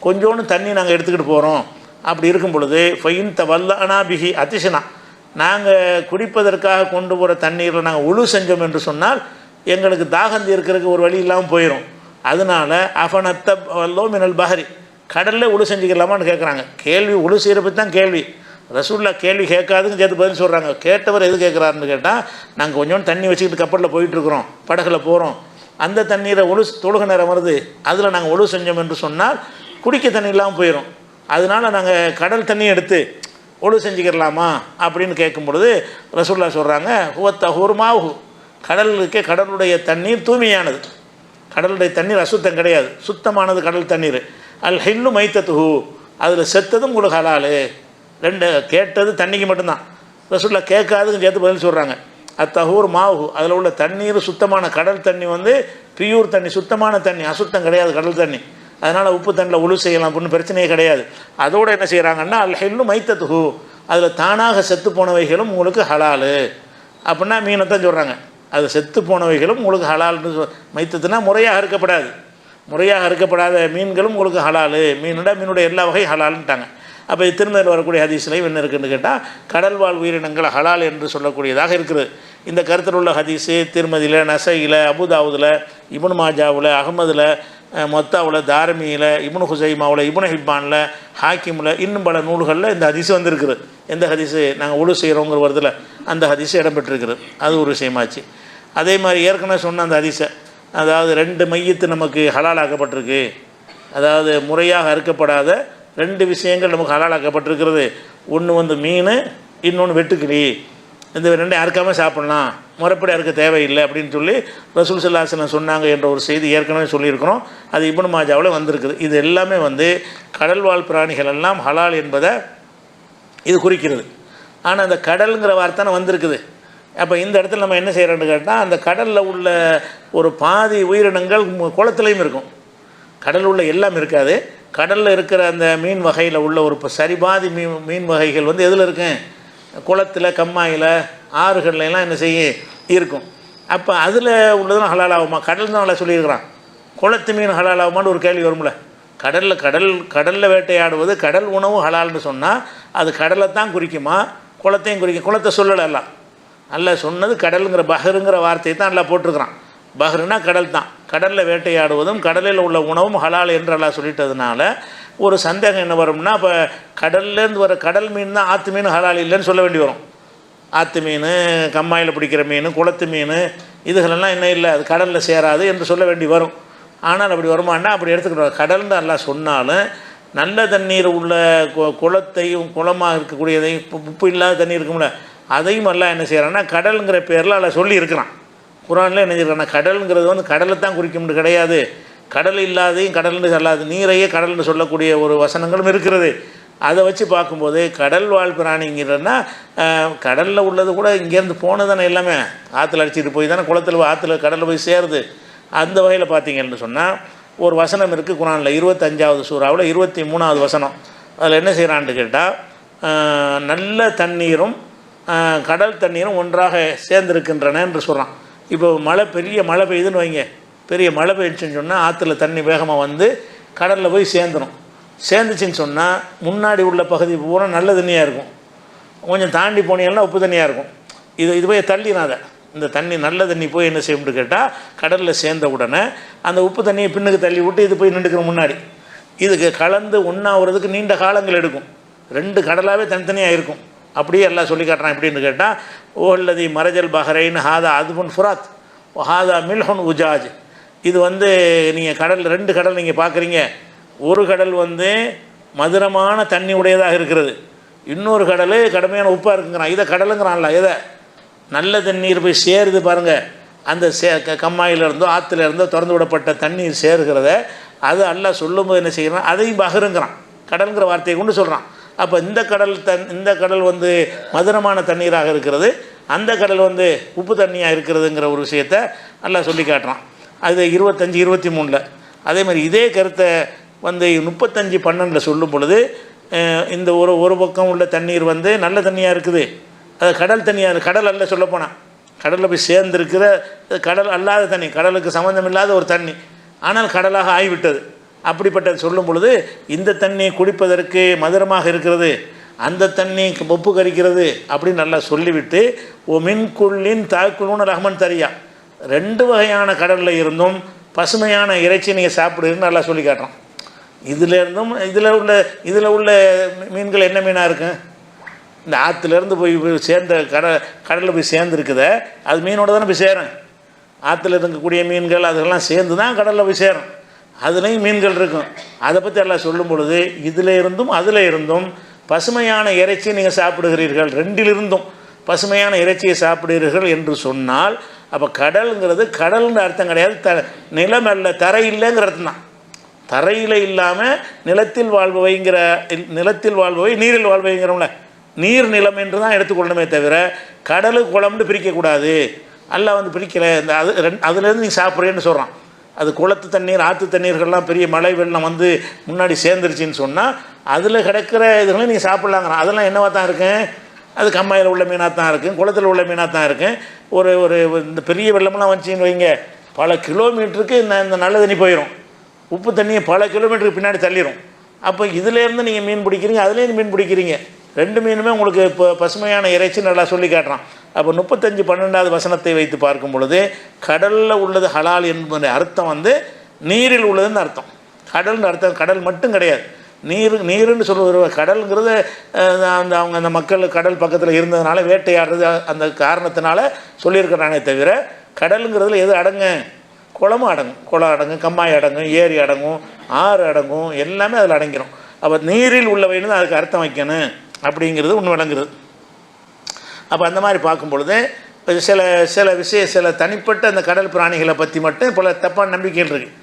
கொஞ்சோன்னு தண்ணி நாங்கள் எடுத்துக்கிட்டு போகிறோம். அப்படி இருக்கும் பொழுது ஃபைன் தவல்லனா பிஹி அதிஷனா, நாங்கள் குடிப்பதற்காக கொண்டு போகிற தண்ணீரில் நாங்கள் உழு செஞ்சோம் என்று சொன்னால் எங்களுக்கு தாகம் தீர்க்கிறதுக்கு ஒரு வழி இல்லாமல் போயிடும். அதனால் அஃபனத்த வல்லோ மினல் பஹரி, கடலில் உழு செஞ்சுக்கலாமான்னு கேட்குறாங்க. கேள்வி உழு செய்கிற பற்றி தான் கேள்வி. ரசூல்லா கேள்வி கேட்காதுன்னு சேர்த்து பதில் சொல்கிறாங்க. கேட்டவர் எது கேட்குறாருன்னு கேட்டால், நாங்கள் கொஞ்சோண்டு தண்ணி வச்சுக்கிட்டு கப்பலில் போயிட்டுருக்குறோம், படகுல போகிறோம், அந்த தண்ணீரை தொழுக நேரம் வருது, அதில் நாங்கள் ஒழு செஞ்சோம் என்று சொன்னால் குடிக்க தண்ணி இல்லாமல் போயிடும். அதனால் நாங்கள் கடல் தண்ணி எடுத்து ஒழு செஞ்சுக்கிறலாமா அப்படின்னு கேட்கும் பொழுது ரசூல்லா சொல்கிறாங்க, ஹுவத்தஹூர்மாஹு, கடலுக்கே கடலுடைய தண்ணீர் தூய்மையானது. கடலுடைய தண்ணீர் அசுத்தம் கிடையாது, சுத்தமானது கடல் தண்ணீர். அல் ஹில்லு மைத்தத்துஹு, அதில் செத்ததும் உங்களுக்கு ஹலாலு. ரெண்டு கேட்டது தண்ணிக்கு மட்டும்தான், ரசூல்லா கேட்காதுன்னு சேர்த்து பதில் சொல்கிறாங்க. அத்தஹூர் மாஹு, அதில் உள்ள தண்ணீர் சுத்தமான கடல் தண்ணி வந்து பியூர் தண்ணி, சுத்தமான தண்ணி, அசுத்தம் கிடையாது கடல் தண்ணி. அதனால் உப்பு தண்ணியில் உழு செய்யலாம் அப்படின்னு பிரச்சனையே கிடையாது. அதோடு என்ன செய்கிறாங்கன்னா, அல் ஹில்லு மைத்தத்துஹு, அதில் தானாக செத்து போனவைகளும் உங்களுக்கு ஹலாலு அப்படின்னா மீனை தான் சொல்கிறாங்க. அது செத்து போனவைகளும் உங்களுக்கு ஹலால்னு மைத்தத்துனா முறையாக அறுக்கப்படாது, முறையாக அறுக்கப்படாத மீன்களும் உங்களுக்கு ஹலாலு. மீனுடைய எல்லா வகை ஹலால்ன்ட்டாங்க. அப்போ திருமதியில் வரக்கூடிய ஹதீஸ்லையும் என்ன இருக்குதுன்னு கேட்டால், கடல்வாழ் உயிரினங்கள் ஹலால் என்று சொல்லக்கூடியதாக இருக்குது. இந்த கருத்தில் உள்ள ஹதீஸு திருமதியில், நசையில், அபுதாவுதில், இப்னு மாஜாவில், அகமதில், மொத்தாவில், தாரமியில், இப்னு ஹுசைமாவில், இப்னு ஹிப்பானில், ஹாக்கிமில், இன்னும் பல நூல்களில் இந்த ஹதீஸு வந்துருக்குது. எந்த ஹதீஸு நாங்கள் உழு செய்கிறோங்கிற வருதில் அந்த ஹதீஸு இடம்பெற்றிருக்குது. அது ஒரு விஷயமாச்சு. அதே மாதிரி ஏற்கனவே சொன்ன அந்த ஹதீஸை, அதாவது 2 மையத்து நமக்கு ஹலாலாக்கப்பட்டிருக்கு, அதாவது முறையாக அறுக்கப்படாத 2 விஷயங்கள் நமக்கு ஹலாலாக்கப்பட்டிருக்கிறது. ஒன்று வந்து மீன், இன்னொன்று வெட்டுக்கிளி. இந்த 2 அறுக்காமல் சாப்பிட்லாம், முறைப்படி அறுக்க தேவையில்லை அப்படின்னு சொல்லி ரசூல் ஸல்லல்லாஹு அலைஹி வஸல்லம் சொன்னாங்க என்ற ஒரு செய்தி ஏற்கனவே சொல்லியிருக்கிறோம். அது இப்னு மாஜாவில் வந்திருக்குது. இது எல்லாமே வந்து கடல்வாழ் பிராணிகள் எல்லாம் ஹலால் என்பதை இது குறிக்கிறது. ஆனால் அந்த கடலுங்கிற வார்த்தை வந்திருக்குது. அப்போ இந்த இடத்துல நம்ம என்ன செய்கிறோன்னு கேட்டால், அந்த கடலில் உள்ள ஒரு பாதி உயிரினங்கள் குளத்துலையும் இருக்கும். கடலில் உள்ள எல்லாம் இருக்காது. கடலில் இருக்கிற அந்த மீன் வகையில் உள்ள ஒரு சரிபாதி மீன் வகைகள் வந்து எதில் இருக்கும், குளத்தில், கம்மாயில், ஆறுகள்லாம் என்ன செய்ய இருக்கும். அப்போ அதில் உள்ளதும் ஹலால் ஆகுமா? கடல் தான் நல்லா சொல்லியிருக்கிறான். குளத்து மீன் ஹலால் ஆகுமான்னு ஒரு கேள்வி வரும்ல. கடலில் வேட்டையாடுவது கடல் உணவு ஹலால்னு சொன்னால் அது கடலை தான் குறிக்குமா, குளத்தையும் குறிக்கும்? குளத்தை சொல்லலாம். அல்ல சொன்னது கடலுங்கிற பஹருங்கிற வார்த்தையை தான் நல்லா போட்டிருக்கிறான். பஹ்ருனா கடல் தான். கடலில் வேட்டையாடுவதும் கடலில் உள்ள உணவும் ஹலால் என்று எல்லாம் சொல்லிட்டதுனால ஒரு சந்தேகம் என்ன வரும்னா, இப்போ கடல்லேருந்து வர கடல் மீன் தான் ஆற்று மீன் ஹலால் இல்லைன்னு சொல்ல வேண்டி வரும். ஆற்று மீன், கம்மாயில் பிடிக்கிற மீன், குளத்து மீன், இதுகளெல்லாம் என்ன இல்லை, அது கடலில் சேராது என்று சொல்ல வேண்டி வரும். ஆனால் அப்படி வருமானா அப்படி எடுத்துக்கிட்டோம். கடல் தான் எல்லாம் சொன்னாலும் நல்ல தண்ணீர் உள்ள குளத்தையும், குளமாக இருக்கக்கூடியதையும், உப்பு இல்லாத தண்ணி இருக்கும்ல, அதையும் எல்லாம் என்ன செய்கிறான்னா கடலுங்கிற பேரில் அதில் சொல்லி இருக்கிறான். குரானில் என்ன செய்யறான்னா, கடலுங்கிறது வந்து கடலை தான் குறிக்கும்னு கிடையாது, கடல் இல்லாதையும் கடல்னு சொல்லாது, நீரையே கடல்னு சொல்லக்கூடிய ஒரு வசனங்களும் இருக்கிறது. அதை வச்சு பார்க்கும்போது கடல் வாழ் பிராணிங்கிறன்னா கடலில் உள்ளது கூட இங்கேருந்து போனது தானே, எல்லாமே ஆற்றுல அடிச்சிட்டு போய் தானே குளத்தில் ஆற்றுல கடலில் போய் சேருது. அந்த வகையில் பார்த்தீங்கன்னு சொன்னால் ஒரு வசனம் இருக்குது குரானில் 25வது சூறாவில் 23வது வசனம். அதில் என்ன செய்கிறான்னு கேட்டால், நல்ல தண்ணீரும் கடல் தண்ணீரும் ஒன்றாக சேர்ந்துருக்கின்றன என்று சொல்கிறான். இப்போ பெரிய மழை பெய்யுதுன்னு வைங்க, பெரிய மழை பெய்யுச்சுன்னு சொன்னால் ஆற்றுல தண்ணி வேகமாக வந்து கடலில் போய் சேர்ந்துடும். சேர்ந்துச்சின்னு சொன்னால் முன்னாடி உள்ள பகுதி பூரா நல்ல தண்ணியாக இருக்கும், கொஞ்சம் தாண்டி போனீங்கன்னா உப்பு தண்ணியாக இருக்கும். இது போய் தள்ளினாத இந்த தண்ணி நல்ல தண்ணி போய் என்ன செய்யும்னு கேட்டால் கடலில் சேர்ந்த உடனே அந்த உப்பு தண்ணியை பின்னுக்கு தள்ளி விட்டு இது போய் நின்றுக்கிற முன்னாடி இதுக்கு கலந்து ஒன்றாகிறதுக்கு நீண்ட காலங்கள் எடுக்கும். 2 கடலாகவே தனித்தனியாக இருக்கும். அப்படியே எல்லாம் சொல்லி காட்டுறான். எப்படின்னு கேட்டால், ஓல்லதி மரஜல் பஹரைன் ஹாதா அதுபுன் ஃபுராத் ஹாதா மில்ஹுன் உஜாஜ். இது நீங்கள் கடல் 2 கடல் நீங்கள் பார்க்குறீங்க. ஒரு கடல் மதுரமான தண்ணி உடையதாக இருக்கிறது, இன்னொரு கடல் கடுமையான உப்பாக இருக்குங்கிறான். இதை கடலுங்கிறான்ல, எதை நல்ல தண்ணீர் போய் சேருது பாருங்கள். அந்த கம்மாயிலிருந்தோ ஆற்றுல இருந்தோ திறந்து விடப்பட்ட தண்ணீர் சேருகிறத அது அல்லாஹ் சொல்லும்போது என்ன செய்கிறான், அதையும் பஹருங்கிறான், கடல்ங்கிற வார்த்தையை கொண்டு சொல்கிறான். அப்போ இந்த கடல் மதுரமான தண்ணீராக இருக்கிறது, அந்த கடல் உப்பு தண்ணியாக இருக்கிறதுங்கிற ஒரு விஷயத்தை அல்லாஹ் சொல்லி காட்டுறான். அது 25, 23. அதே மாதிரி இதே கருத்தை 35, 12 சொல்லும் பொழுது இந்த ஒரு பக்கம் உள்ள தண்ணீர் நல்ல தண்ணியாக இருக்குது, அது கடல் தண்ணியாக, கடல் அல்ல சொல்லப்போனால் கடலில் போய் சேர்ந்துருக்கிற கடல் அல்லாத தண்ணி, கடலுக்கு சம்மந்தம் இல்லாத ஒரு தண்ணி, ஆனால் கடலாக ஆகிவிட்டது. அப்படிப்பட்டது சொல்லும் பொழுது இந்த தண்ணி குடிப்பதற்கு மதுரமாக இருக்கிறது, அந்த தண்ணி ஒப்பு கரிக்கிறது அப்படின்னு நல்லா சொல்லிவிட்டு, ஓ மின்குள்ளின் தாக்குள்னு ரஹ்மன் தரியா, 2 வகையான கடலில் இருந்தும் பசுமையான இறைச்சி நீங்கள் சாப்பிடுன்னு நல்லா சொல்லி காட்டுறோம். இதில் உள்ள மீன்கள் என்ன மீனாக இருக்கும், இந்த ஆற்றுலேருந்து போய் சேர்ந்த கடலில் போய் சேர்ந்துருக்குத அது மீனோடு தானே போய் சேரும். ஆற்றுல இருக்கக்கூடிய மீன்கள் அதெல்லாம் சேர்ந்து தான் கடலில் போய் சேரும், அதுலேயும் மீன்கள் இருக்கும். அதை பற்றி எல்லாம் சொல்லும் பொழுது இதில் இருந்தும் அதில் இருந்தும் பசுமையான இறைச்சி நீங்கள் சாப்பிடுகிறீர்கள், 2லிருந்தும் பசுமையான இறைச்சியை சாப்பிடுகிறீர்கள் என்று சொன்னால், அப்போ கடல்ங்கிறது கடல்னு அர்த்தம் கிடையாது, நிலம் அல்ல, தரை இல்லைங்கிற அர்த்தம் தான். தரையில் இல்லாமல் நிலத்தில் வாழ்பவை நீரில் வாழ்பவைங்கிறோம்ல, நீர் நிலம் என்று தான் எடுத்துக்கொள்ளணுமே தவிர கடலு குளம்னு பிரிக்கக்கூடாது. அல்லாஹ் பிரிக்கலை. இந்த அதுலேருந்து நீ சாப்பிட்றேன்னு சொல்கிறான். அது குளத்து தண்ணீர் ஆற்று தண்ணீர்கள்லாம் பெரிய மழை வெள்ளம் முன்னாடி சேர்ந்துருச்சின்னு சொன்னால் அதில் கிடக்கிற இதுகளை நீங்கள் சாப்பிட்லாங்கிறான். அதெல்லாம் என்னவாக தான் இருக்கும், அது கம்மாயில் உள்ள மீனாக தான் இருக்கும், குளத்தில் உள்ள மீனாக தான் இருக்கும். ஒரு இந்த பெரிய வெள்ளமெல்லாம் வந்துச்சின்னு வைங்க, பல கிலோமீட்டருக்கு இந்த நல்ல தண்ணி போயிடும், உப்பு தண்ணியை பல கிலோமீட்டருக்கு பின்னாடி தள்ளிடும். அப்போ இதிலேருந்து நீங்கள் மீன் பிடிக்கிறீங்க, அதுலேருந்து மீன் பிடிக்கிறீங்க, 2 மீனுமே உங்களுக்கு இப்போ பசுமையான இறைச்சி நல்லா சொல்லி காட்டுறான். அப்போ 35, 12வது வசனத்தை வைத்து பார்க்கும் பொழுது கடலில் உள்ளது ஹலால் என்பது அர்த்தம் நீரில் உள்ளதுன்னு அர்த்தம். கடல்னு அர்த்தம் கடல் மட்டும் கிடையாது, நீருன்னு சொல்லுவது. கடல்ங்கிறது அந்த மக்கள் கடல் பக்கத்தில் இருந்ததுனால வேட்டையாடுறது அந்த காரணத்தினால சொல்லியிருக்கிறானே தவிர கடலுங்கிறதுல எது அடங்க, குளமும் அடங்கும், குளம் அடங்கும், கம்மாய் அடங்கும், ஏரி அடங்கும், ஆறு அடங்கும், எல்லாமே அதில் அடங்கிடும். அப்போ நீரில் உள்ளவைன்னு அதுக்கு அர்த்தம் வைக்கணும் அப்படிங்கிறது ஒன்று விளங்குறது. அப்போ அந்த மாதிரி பார்க்கும் பொழுது சில தனிப்பட்ட அந்த கடல் பிராணிகளை பற்றி மட்டும் பல தப்பான நம்பிக்கைகள் இருக்குது.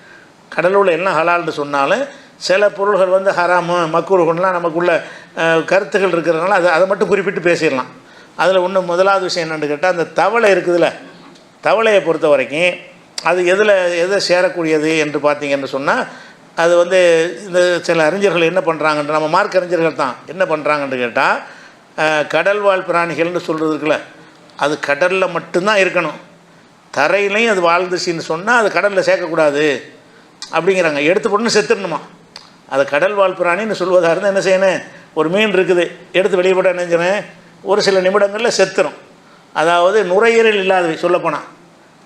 கடலுள்ள எல்லாம் ஹலால்னு சொன்னாலும் சில பொருள்கள் ஹராமு மக்ரூஹ்லாம் நமக்குள்ள கருத்துகள் இருக்கிறதுனால அதை மட்டும் குறிப்பிட்டு பேசிடலாம். அதில் முதலாவது விஷயம் என்னென்னு கேட்டால், அந்த தவளை இருக்குதுல்ல, தவளையை பொறுத்த வரைக்கும் அது எதை சேரக்கூடியது என்று பார்த்தீங்கன்னு சொன்னால், அது இந்த சில அறிஞர்கள் என்ன பண்ணுறாங்கன்ற, நம்ம மார்க் அறிஞர்கள் தான் என்ன பண்ணுறாங்கன்னு கேட்டால், கடல் வாழ் பிராணிகள்னு சொல்கிறது இருக்குல்ல, அது கடலில் மட்டும்தான் இருக்கணும், தரையிலையும் அது வாழ்ந்துச்சின்னு சொன்னால் அது கடலில் சேர்க்கக்கூடாது அப்படிங்கிறாங்க. எடுத்து போட்டு செத்துடணுமா. அது கடல் வாழ் பிராணின்னு சொல்வதாக இருந்தால் என்ன செய்யணும், ஒரு மீன் இருக்குது எடுத்து வெளியே போட்டால் நினைஞ்சேன் ஒரு சில நிமிடங்களில் செத்துரும். அதாவது நுரையீரல் இல்லாதவை சொல்லப்போனால்,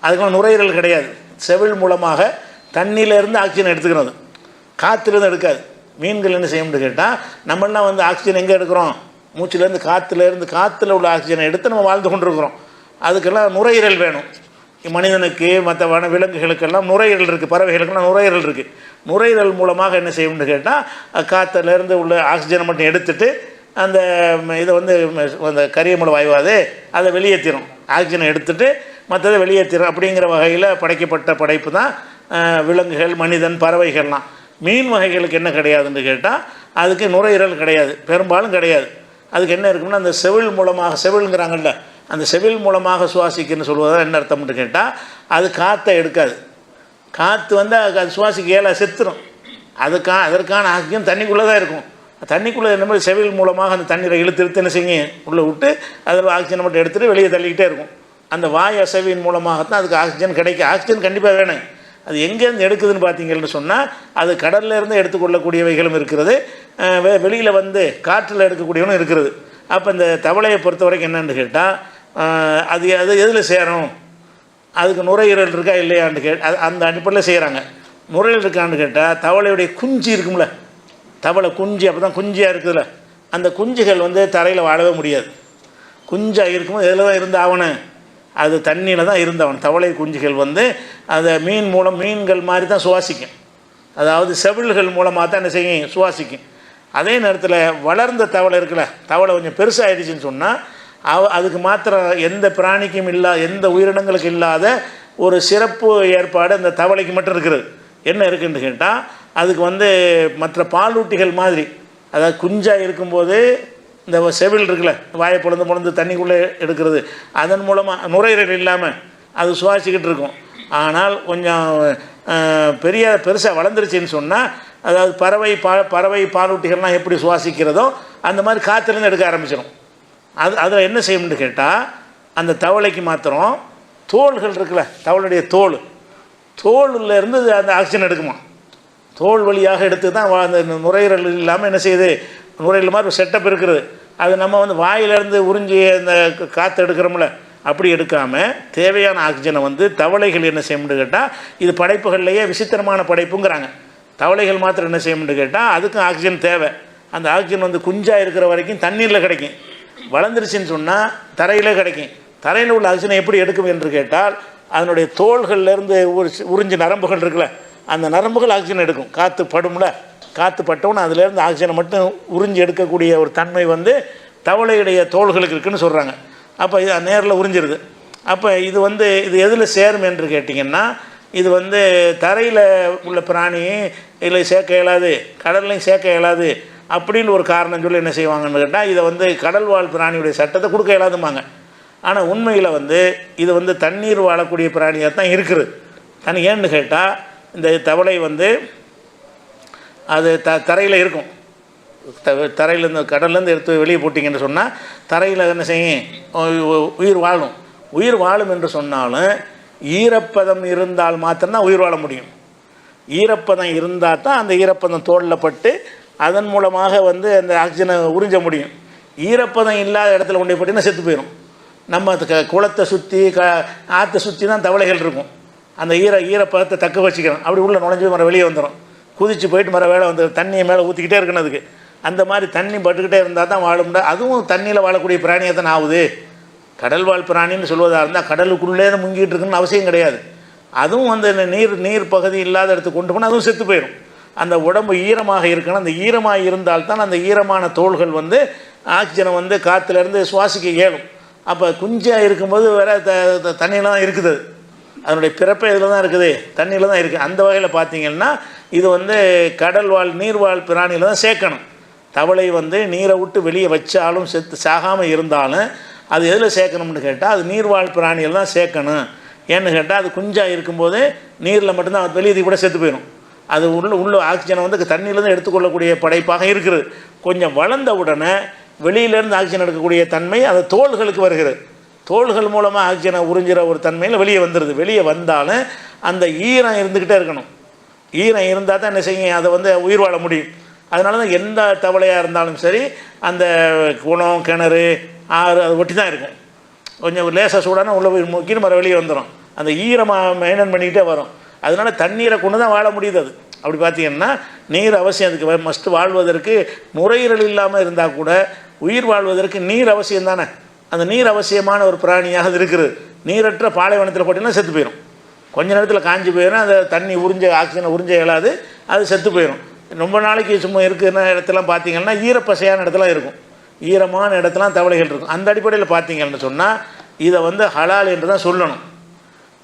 அதுக்கு நுரையீரல் கிடையாது, செவில் மூலமாக தண்ணியிலேருந்து ஆக்சிஜன் எடுத்துக்கிறது, காற்றுலேருந்து எடுக்காது. மீன்கள் என்ன செய்யணும்னு கேட்டால், நம்மளாம் ஆக்சிஜன் எங்கே எடுக்கிறோம், மூச்சிலேருந்து காற்றுல உள்ள ஆக்சிஜனை எடுத்து நம்ம வாழ்ந்து கொண்டிருக்கிறோம். அதுக்கெல்லாம் நுரையீரல் வேணும். மனிதனுக்கு மற்ற விலங்குகளுக்கெல்லாம் நுரையீரல் இருக்குது, பறவைகளுக்கெல்லாம் நுரையீரல் இருக்குது. நுரையீரல் மூலமாக என்ன செய்யணும்னு கேட்டால், காற்றுலேருந்து உள்ள ஆக்சிஜனை மட்டும் எடுத்துட்டு அந்த இதை அந்த கரியமுளை வாய்வாது அதை வெளியேற்றிடும், ஆக்சிஜனை எடுத்துகிட்டு மற்றதை வெளியேற்றிடும். அப்படிங்கிற வகையில் படைக்கப்பட்ட படைப்பு தான் விலங்குகள், மனிதன், பறவைகள்லாம். மீன் வகைகளுக்கு என்ன கிடையாதுன்னு கேட்டால் அதுக்கு நுரையீரல் கிடையாது, பெரும்பாலும் கிடையாது. அதுக்கு என்ன இருக்குன்னா அந்த செவில் மூலமாக, செவில்ங்கிறாங்கல்ல, அந்த செவில் மூலமாக சுவாசிக்குன்னு சொல்வதாக என்ன அர்த்தம்னு கேட்டால் அது காற்றை எடுக்காது. காற்று வந்து அது சுவாசிக்க ஏழை செத்துரும். அதற்கான ஆக்சிஜன் தண்ணிக்குள்ளே தான் இருக்கும். தண்ணிக்குள்ளே என்ன மாதிரி செவில் மூலமாக அந்த தண்ணீரை இழுத்து என்ன செய்யும், உள்ளே விட்டு அதில் ஆக்சிஜனை மட்டும் எடுத்துகிட்டு வெளியே தள்ளிக்கிட்டே இருக்கும். அந்த வாய் அசைவின் மூலமாகத்தான் அதுக்கு ஆக்சிஜன் கிடைக்கும். ஆக்சிஜன் கண்டிப்பாக வேணும். அது எங்கேருந்து எடுக்குதுன்னு பார்த்தீங்கன்னு சொன்னால் அது கடல்லேருந்து எடுத்துக்கொள்ளக்கூடியவைகளும் இருக்கிறது, வெளியில் வந்து காற்றில் எடுக்கக்கூடியவனும் இருக்கிறது. அப்போ இந்த தவளையை பொறுத்த வரைக்கும் என்னென்னு கேட்டால் அது எதில் சேரும், அதுக்கு நுரையீரல் இருக்கா இல்லையான்னு அந்த அடிப்படையில் செய்கிறாங்க. நுரையீரல் இருக்கான்னு கேட்டால் தவளையுடைய குஞ்சு இருக்கும்ல, தவளை குஞ்சு அப்போ தான் குஞ்சியாக இருக்குதுல்ல, அந்த குஞ்சுகள் வந்து தரையில் வாழவே முடியாது. குஞ்சாக இருக்கும்போது எதில் தான் இருந்தாகணும், அது தண்ணியில் தான் இருந்தவன். தவளை குஞ்சுகள் வந்து அதை மீன்கள் மாதிரி தான் சுவாசிக்கும். அதாவது செவில்கள் மூலமாக தான் என்ன செய்யும், சுவாசிக்கும். அதே நேரத்தில் வளர்ந்த தவளை இருக்குல்ல, தவளை கொஞ்சம் பெருசாகிடுச்சின்னு சொன்னால் அதுக்கு மாத்திரம் எந்த பிராணிக்கும் எந்த உயிரினங்களுக்கு இல்லாத ஒரு சிறப்பு ஏற்பாடு அந்த தவளைக்கு மட்டும் இருக்கிறது. என்ன இருக்குன்னு கேட்டால் அதுக்கு வந்து மற்ற பாலூட்டிகள் மாதிரி, அதாவது குஞ்சாக இருக்கும்போது இந்த செவில் இருக்குல்ல, வாயை பொழுந்து தண்ணிக்குள்ளே எடுக்கிறது, அதன் மூலமாக நுரையீரல் இல்லாமல் அது சுவாசிக்கிட்டு இருக்கும். ஆனால் கொஞ்சம் பெருசாக வளர்ந்துருச்சின்னு சொன்னால், அதாவது பறவை பாலூட்டிகள்லாம் எப்படி சுவாசிக்கிறதோ அந்த மாதிரி காற்றுலேருந்து எடுக்க ஆரம்பிச்சிடும். அதில் என்ன செய்யணும்னு கேட்டால் அந்த தவளைக்கு மாத்திரம் தோள்கள் இருக்குல்ல, தவளையுடைய தோல்லேருந்து அந்த ஆக்சிஜன் எடுக்குமா. தோல் வழியாக எடுத்து தான் அந்த நுரையீரல் இல்லாமல் என்ன செய்யுது, நுரையீரல் மாதிரி ஒரு செட்டப் இருக்கிறது. அது நம்ம வந்து வாயிலேருந்து உறிஞ்சி அந்த காற்று எடுக்கிறோம்ல, அப்படி எடுக்காமல் தேவையான ஆக்சிஜனை வந்து தவளைகள் என்ன செய்யணும்னு கேட்டால், இது படைப்புகள்லேயே விசித்திரமான படைப்புங்கிறாங்க. தவளைகள் மாத்திரம் என்ன செய்யணும்னு கேட்டால் அதுக்கும் ஆக்சிஜன் தேவை. அந்த ஆக்சிஜன் வந்து குஞ்சாக இருக்கிற வரைக்கும் தண்ணீரில் கிடைக்கும், வளர்ந்துருச்சுன்னு சொன்னால் தரையில் கிடைக்கும். தரையில் உள்ள ஆக்சிஜனை எப்படி எடுக்கும் என்று கேட்டால் அதனுடைய தோள்கள்லேருந்து உறிஞ்சி நரம்புகள் இருக்குல்ல, அந்த நரம்புகள் ஆக்சிஜன் எடுக்கும். காற்று படும்ல, காற்று பட்டவுன்னு அதுலேருந்து ஆக்சிஜனை மட்டும் உறிஞ்சி எடுக்கக்கூடிய ஒரு தன்மை வந்து தவளையுடைய தோள்களுக்கு இருக்குதுன்னு சொல்கிறாங்க. அப்போ இது நேரில் உறிஞ்சிருது. அப்போ இது வந்து இது எதில் சேரும் என்று கேட்டிங்கன்னா, இது வந்து தரையில் உள்ள பிராணியும் இதில் சேர்க்க இயலாது, கடல்லையும் சேர்க்க இயலாது அப்படின்னு ஒரு காரணம் சொல்லி என்ன செய்வாங்கன்னு கேட்டால் இதை வந்து கடல்வாழ் பிராணியுடைய சட்டத்தை கொடுக்க இயலாதுமாங்க. ஆனால் உண்மையில் வந்து இது வந்து தண்ணீர் வாழக்கூடிய பிராணியாக தான் இருக்குது. ஏன்னு கேட்டால் இந்த தவளை வந்து அது தரையில் இருக்கும். தரையிலேருந்து கடல்லேருந்து எடுத்து வெளியே போட்டிங்கன்னு சொன்னால் தரையில் என்ன செய்யும், உயிர் வாழும் என்று சொன்னாலும் ஈரப்பதம் இருந்தால் மாத்திரம்தான் உயிர் வாழ முடியும். ஈரப்பதம் இருந்தால் தான் அந்த ஈரப்பதம் தோளில் பட்டு அதன் மூலமாக வந்து அந்த ஆக்சிஜனை உறிஞ்ச முடியும். ஈரப்பதம் இல்லாத இடத்துல கொண்டு போட்டிங்கன்னா செத்து போயிடும். நம்ம குளத்தை சுற்றி ஆற்றை சுற்றி தான் தவளைகள் இருக்கும். அந்த ஈரப்பதத்தை தக்க வச்சுக்கணும். அப்படி உள்ள நுழைஞ்சு மரம் வெளியே வந்துடும், குதித்து போயிட்டு மரம் வேலை வந்துடும். தண்ணியை மேலே ஊற்றிக்கிட்டே இருக்கணும். அதுக்கு அந்த மாதிரி தண்ணி பட்டுக்கிட்டே இருந்தால் தான் வாழும்டா. அதுவும் தண்ணியில் வாழக்கூடிய பிராணியாக தான் ஆகுது. கடல் வாழ் பிராணின்னு சொல்வதாக இருந்தால் கடலுக்குள்ளே முங்கிட்டு இருக்குன்னு அவசியம் கிடையாது. அதுவும் வந்து நீர் பகுதி இல்லாத இடத்துக்கு கொண்டு போனால் அதுவும் செத்து போயிடும். அந்த உடம்பு ஈரமாக இருக்கணும். அந்த ஈரமாக இருந்தால்தான் அந்த ஈரமான தோள்கள் வந்து ஆக்சிஜனை வந்து காற்றுலேருந்து சுவாசிக்க இயலும். அப்போ குஞ்சாக இருக்கும்போது வேறு தண்ணியில் தான் இருக்குது. அதனுடைய பிறப்பை இதில் தான் இருக்குது, தண்ணியில் தான் இருக்குது. அந்த வகையில் பார்த்திங்கன்னா இது வந்து கடல்வாழ் நீர்வாழ் பிராணியில் தான் சேர்க்கணும். தவளை வந்து நீரை விட்டு வெளியே வச்சாலும் சாகாமல் இருந்தாலும் அது எதில் சேர்க்கணும்னு கேட்டால் அது நீர்வாழ் பிராணியில் தான் சேர்க்கணும். ஏன்னு கேட்டால் அது குஞ்சாக இருக்கும்போது நீரில் மட்டும்தான் அது வெளியே கூட செத்து போயிடும். அது உள்ள ஆக்சிஜனை வந்து தண்ணியிலேருந்து எடுத்துக்கொள்ளக்கூடிய படைப்பாக இருக்குது. கொஞ்சம் வளர்ந்த உடனே வெளியிலேருந்து ஆக்சிஜன் எடுக்கக்கூடிய தன்மை அது தோள்களுக்கு வருகிறது. தோள்கள் மூலமாக ஆக்சிஜனை உறிஞ்சிற ஒரு தன்மையில் வெளியே வந்துடுது. வெளியே வந்தாலும் அந்த ஈரம் இருந்துக்கிட்டே இருக்கணும். ஈரம் இருந்தால் தான் என்ன செய்யும், அதை வந்து உயிர் வாழ முடியும். அதனால தான் எந்த தவளையாக இருந்தாலும் சரி அந்த குளம், கிணறு, ஆறு அதை ஒட்டி தான் இருக்கும். கொஞ்சம் லேசாக சூடான உள்ள போய் முக்கின்னு மரம் வெளியே வந்துடும். அந்த ஈரமாக மெயின்டைன் பண்ணிக்கிட்டே வரும். அதனால தண்ணீரை கொண்டு தான் வாழ முடியுது. அது அப்படி பார்த்திங்கன்னா நீர் அவசியம். அதுக்கு மஸ்ட்டு வாழ்வதற்கு நுரையீரல் இல்லாமல் இருந்தால் கூட உயிர் வாழ்வதற்கு நீர் அவசியம் தானே. அந்த நீர் அவசியமான ஒரு பிராணியாக அது இருக்குது. நீரற்ற பாலைவனத்தில் போட்டிங்கன்னா செத்து போயிடும். கொஞ்ச நேரத்தில் காஞ்சி போயிடும். அந்த தண்ணி ஆக்சிஜனை உறிஞ்ச இயலாது, அது செத்து போயிடும். ரொம்ப நாளைக்கு சும்மா இருக்கிற இடத்துலாம் பார்த்திங்கன்னா ஈரப்பசையான இடத்துல இருக்கும். ஈரமான இடத்துலாம் தவளைகள் இருக்கும். அந்த அடிப்படையில் பார்த்திங்கன்னு சொன்னால் இதை வந்து ஹலால் என்று தான் சொல்லணும்.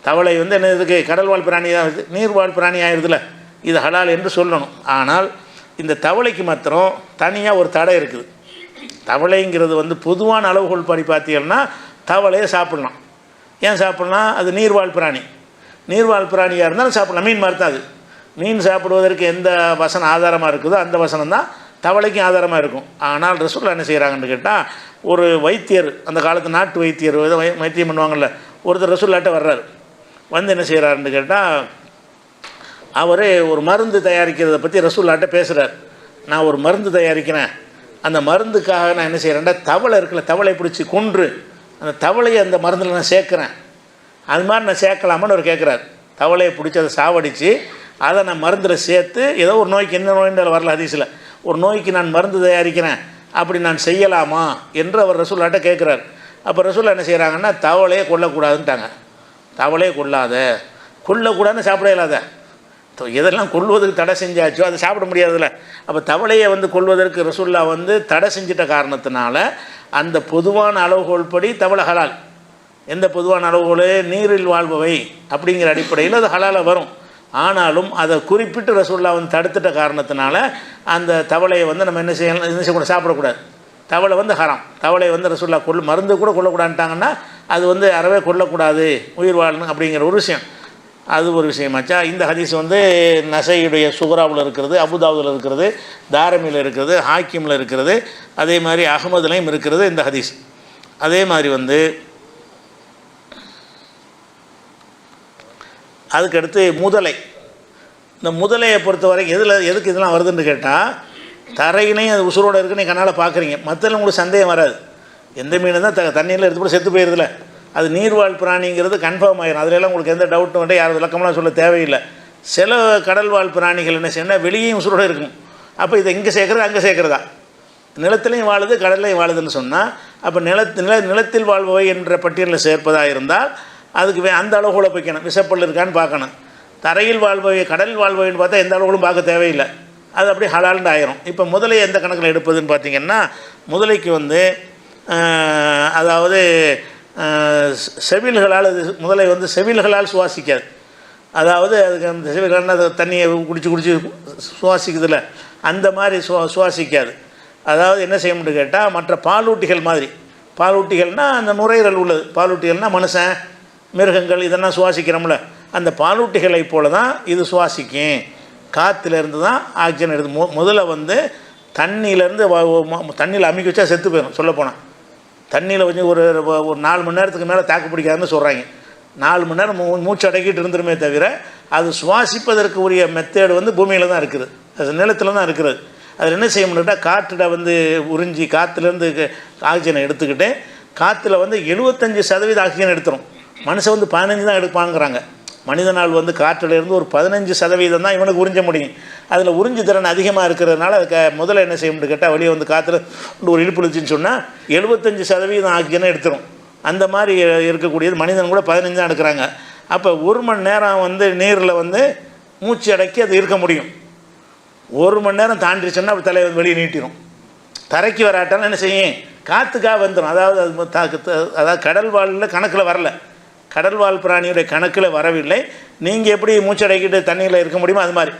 தவளை வந்து என்ன இதுக்கு கடல்வாழ் பிராணி தான் இருக்குது, நீர்வாழ் பிராணி ஆயிடுதுல, இது ஹலால் என்று சொல்லணும். ஆனால் இந்த தவளைக்கு மாத்திரம் தனியாக ஒரு தடை இருக்குது. தவளைங்கிறது வந்து பொதுவான அளவுகோல் படி பார்த்தீங்கன்னா தவளையை சாப்பிட்லாம். ஏன் சாப்பிட்லாம்? அது நீர்வாழ் பிராணி. நீர்வாழ் பிராணியாக இருந்தாலும் சாப்பிட்லாம். மீன் மாதிரி தான் அது. மீன் சாப்பிடுவதற்கு எந்த வசனம் ஆதாரமாக இருக்குதோ அந்த வசனம் தான் தவளைக்கும் ஆதாரமாக இருக்கும். ஆனால் ரசூலுல்லாஹ் என்ன செய்கிறாங்கன்னு கேட்டால், ஒரு வைத்தியர், அந்த காலத்து நாட்டு வைத்தியர் வைத்தியம் பண்ணுவாங்கள்ல, ஒருத்தர் ரசூலுல்லாஹ்ட்ட வர்றாரு. வந்து என்ன செய்கிறாருன்னு கேட்டால், அவர் ஒரு மருந்து தயாரிக்கிறத பற்றி ரசூலுல்லாஹ்ட்ட பேசுகிறார். நான் ஒரு மருந்து தயாரிக்கிறேன், அந்த மருந்துக்காக நான் என்ன செய்கிறேன்டா, தவளை இருக்குல்ல, தவளை பிடிச்சி கொன்று அந்த தவளையை அந்த மருந்தில் நான் சேர்க்குறேன், அது மாதிரி நான் சேர்க்கலாமான்னு அவர் கேட்குறாரு. தவளையை பிடிச்சி அதை சாவடித்து அதை நான் மருந்தில் சேர்த்து, ஏதோ ஒரு நோய்க்கு, என்ன நோயின்றால் வரல ஹதீஸில், ஒரு நோய்க்கு நான் மருந்து தயாரிக்கிறேன், அப்படி நான் செய்யலாமா என்று அவர் ரசூலுல்லாஹ்ட்ட கேட்குறாரு. அப்போ ரசூலுல்லாஹ் என்ன செய்கிறாங்கன்னா, தவளையை கொல்லக்கூடாதுன்ட்டாங்க. தவளையை கொல்லக்கூடாதுன்னு சாப்பிட இல்லாத, எதெல்லாம் கொல்வதற்கு தடை செஞ்சாச்சோ அதை சாப்பிட முடியாதுல்ல. அப்போ தவளையை வந்து கொல்வதற்கு ரசூலுல்லாஹ் வந்து தடை செஞ்சிட்ட காரணத்தினால அந்த பொதுவான அளவுகோல் படி தவளை ஹலால். எந்த பொதுவான அளவுகோல்? நீரில் வாழ்பவை அப்படிங்கிற அடிப்படையில் அது ஹலாலாக வரும். ஆனாலும் அதை குறிப்பிட்டு ரசூலுல்லாஹ் வந்து தடுத்துட்ட காரணத்தினால அந்த தவளையை வந்து நம்ம என்ன செய்யக்கூடாது, சாப்பிடக்கூடாது. தவளை வந்து ஹராம். தவளையை வந்து ரசூலுல்லாஹ் மருந்து கூட கொல்லக்கூடாதுட்டாங்கன்னா அது வந்து அறவே கொல்லக்கூடாது, உயிர் வாழணும் அப்படிங்கிற ஒரு விஷயம். அது ஒரு விஷயமாச்சா. இந்த ஹதீஸ் வந்து நசையுடைய சுகராவில் இருக்கிறது, அபுதாவுதில் இருக்கிறது, தாரமியில் இருக்கிறது, ஹாக்கிமில் இருக்கிறது, அதே மாதிரி அகமதுலையும் இருக்கிறது இந்த ஹதீஸ். அதே மாதிரி வந்து அதுக்கடுத்து முதலை. இந்த முதலையை பொறுத்த வரைக்கும் எதுக்கு இதெல்லாம் வருதுன்னு கேட்டால், தரையினையும் அது உசுரோடு இருக்குன்னு நீங்கள் கண்ணால் பார்க்குறீங்க, மற்றதில் உங்களுக்கு சந்தேகம் வராது. எந்த மீன் தான் தண்ணியில் எடுத்து கூட செத்து போயிடுதுல, அது நீர்வாழ் பிராணிங்கிறது கன்ஃபார்ம் ஆகிடும். அதிலெல்லாம் உங்களுக்கு எந்த டவுட்டும் வந்து யாரும் விளக்கம்லாம் சொல்ல தேவையில்லை. சில கடல்வாழ் பிராணிகள் என்ன செய்யணும், வெளியேயும் உசுரோடு இருக்கும். அப்போ இதை இங்கே சேர்க்குறது அங்கே சேர்க்குறதா, நிலத்திலையும் வாழுது கடல்லையும் வாழுதுன்னு சொன்னால், அப்போ நிலத்தில் வாழ்பவை என்ற பட்டியலில் சேர்ப்பதாக இருந்தால் அதுக்கு அந்த அளவுகளை வைக்கணும், விஷப்பல் இருக்கான்னு பார்க்கணும். தரையில் வாழ்பவை கடல் வாழ்பவைன்னு பார்த்தா எந்த அளவுகளும் பார்க்க தேவையில்லை, அது அப்படியே ஹலால்னு ஆயிரும். இப்போ முதலை எந்த கணக்கில் எடுப்பதுன்னு பார்த்திங்கன்னா, முதலைக்கு வந்து அதாவது செவில்களால், முதலை வந்து செவில்களால் சுவாசிக்காது. அதாவது அதுக்கு அந்த செவில்கள்னால் அது தண்ணியை குடிச்சு சுவாசிக்குதில்ல, அந்த மாதிரி சுவாசிக்காது. அதாவது என்ன செய்யணும்னு கேட்டால், மற்ற பாலூட்டிகள் மாதிரி, பாலூட்டிகள்னால் அந்த நுரையீரல் உள்ளது, பாலூட்டிகள்னால் மனுஷன் மிருகங்கள் இதெல்லாம் சுவாசிக்கிறோம்ல, அந்த பாலூட்டிகளை போல தான் இது சுவாசிக்கும். காற்றுலேருந்து தான் ஆக்சிஜன் எடுத்து. முதல்ல வந்து தண்ணியிலேருந்து தண்ணியில் அமுக்கி வச்சா செத்து போயிடும். சொல்லப்போனால் தண்ணியில் வச்சு ஒரு 4 மணி நேரத்துக்கு மேலே தாக்கு பிடிக்காதுன்னு சொல்கிறாங்க. 4 மணி நேரம் மூச்சு அடக்கிட்டு இருந்துருமே தவிர அது சுவாசிப்பதற்கு உரிய மெத்தேடு வந்து பூமியில் தான் இருக்குது, அது நிலத்தில் தான் இருக்கிறது. அதில் என்ன செய்ய முடியும்னா, காற்றில் வந்து உறிஞ்சி காற்றுலேருந்து ஆக்சிஜனை எடுத்துக்கிட்டு, காற்றுல வந்து 75% ஆக்சிஜன் எடுத்துரும். மனுஷன் வந்து 15 தான் எடுப்பாங்கிறாங்க. மனிதனால் வந்து காற்றிலிருந்து ஒரு 15% தான் இவனுக்கு உறிஞ்ச முடியும். அதில் உறிஞ்சு திறன் அதிகமாக இருக்கிறதுனால அதுக்கு முதல்ல என்ன செய்ய முடியும் கேட்டால், வெளியே வந்து காற்றுல ஒரு இழுப்பு இழுச்சின்னு சொன்னால் 75% ஆக்சிஜனை எடுத்துரும். அந்த மாதிரி இருக்கக்கூடியது மனிதன் கூட 15 தான் எடுக்கிறாங்க. அப்போ 1 மணி நேரம் வந்து நீரில் வந்து மூச்சு அடக்கி அது இருக்க முடியும். 1 மணி நேரம் தாண்டிடுச்சுன்னா அப்படி தலையை வெளியே நீட்டிடும். தரைக்கு வராட்டாலும் என்ன செய்யும், காற்றுக்காக வந்துடும். அதாவது கடல் வாழ்வில் கணக்கில் வரல, கடல்வாழ் பிராணியுடைய கணக்கில் வரவில்லை. நீங்கள் எப்படி மூச்சடைக்கிட்டு தண்ணியில் இருக்க முடியுமோ அது மாதிரி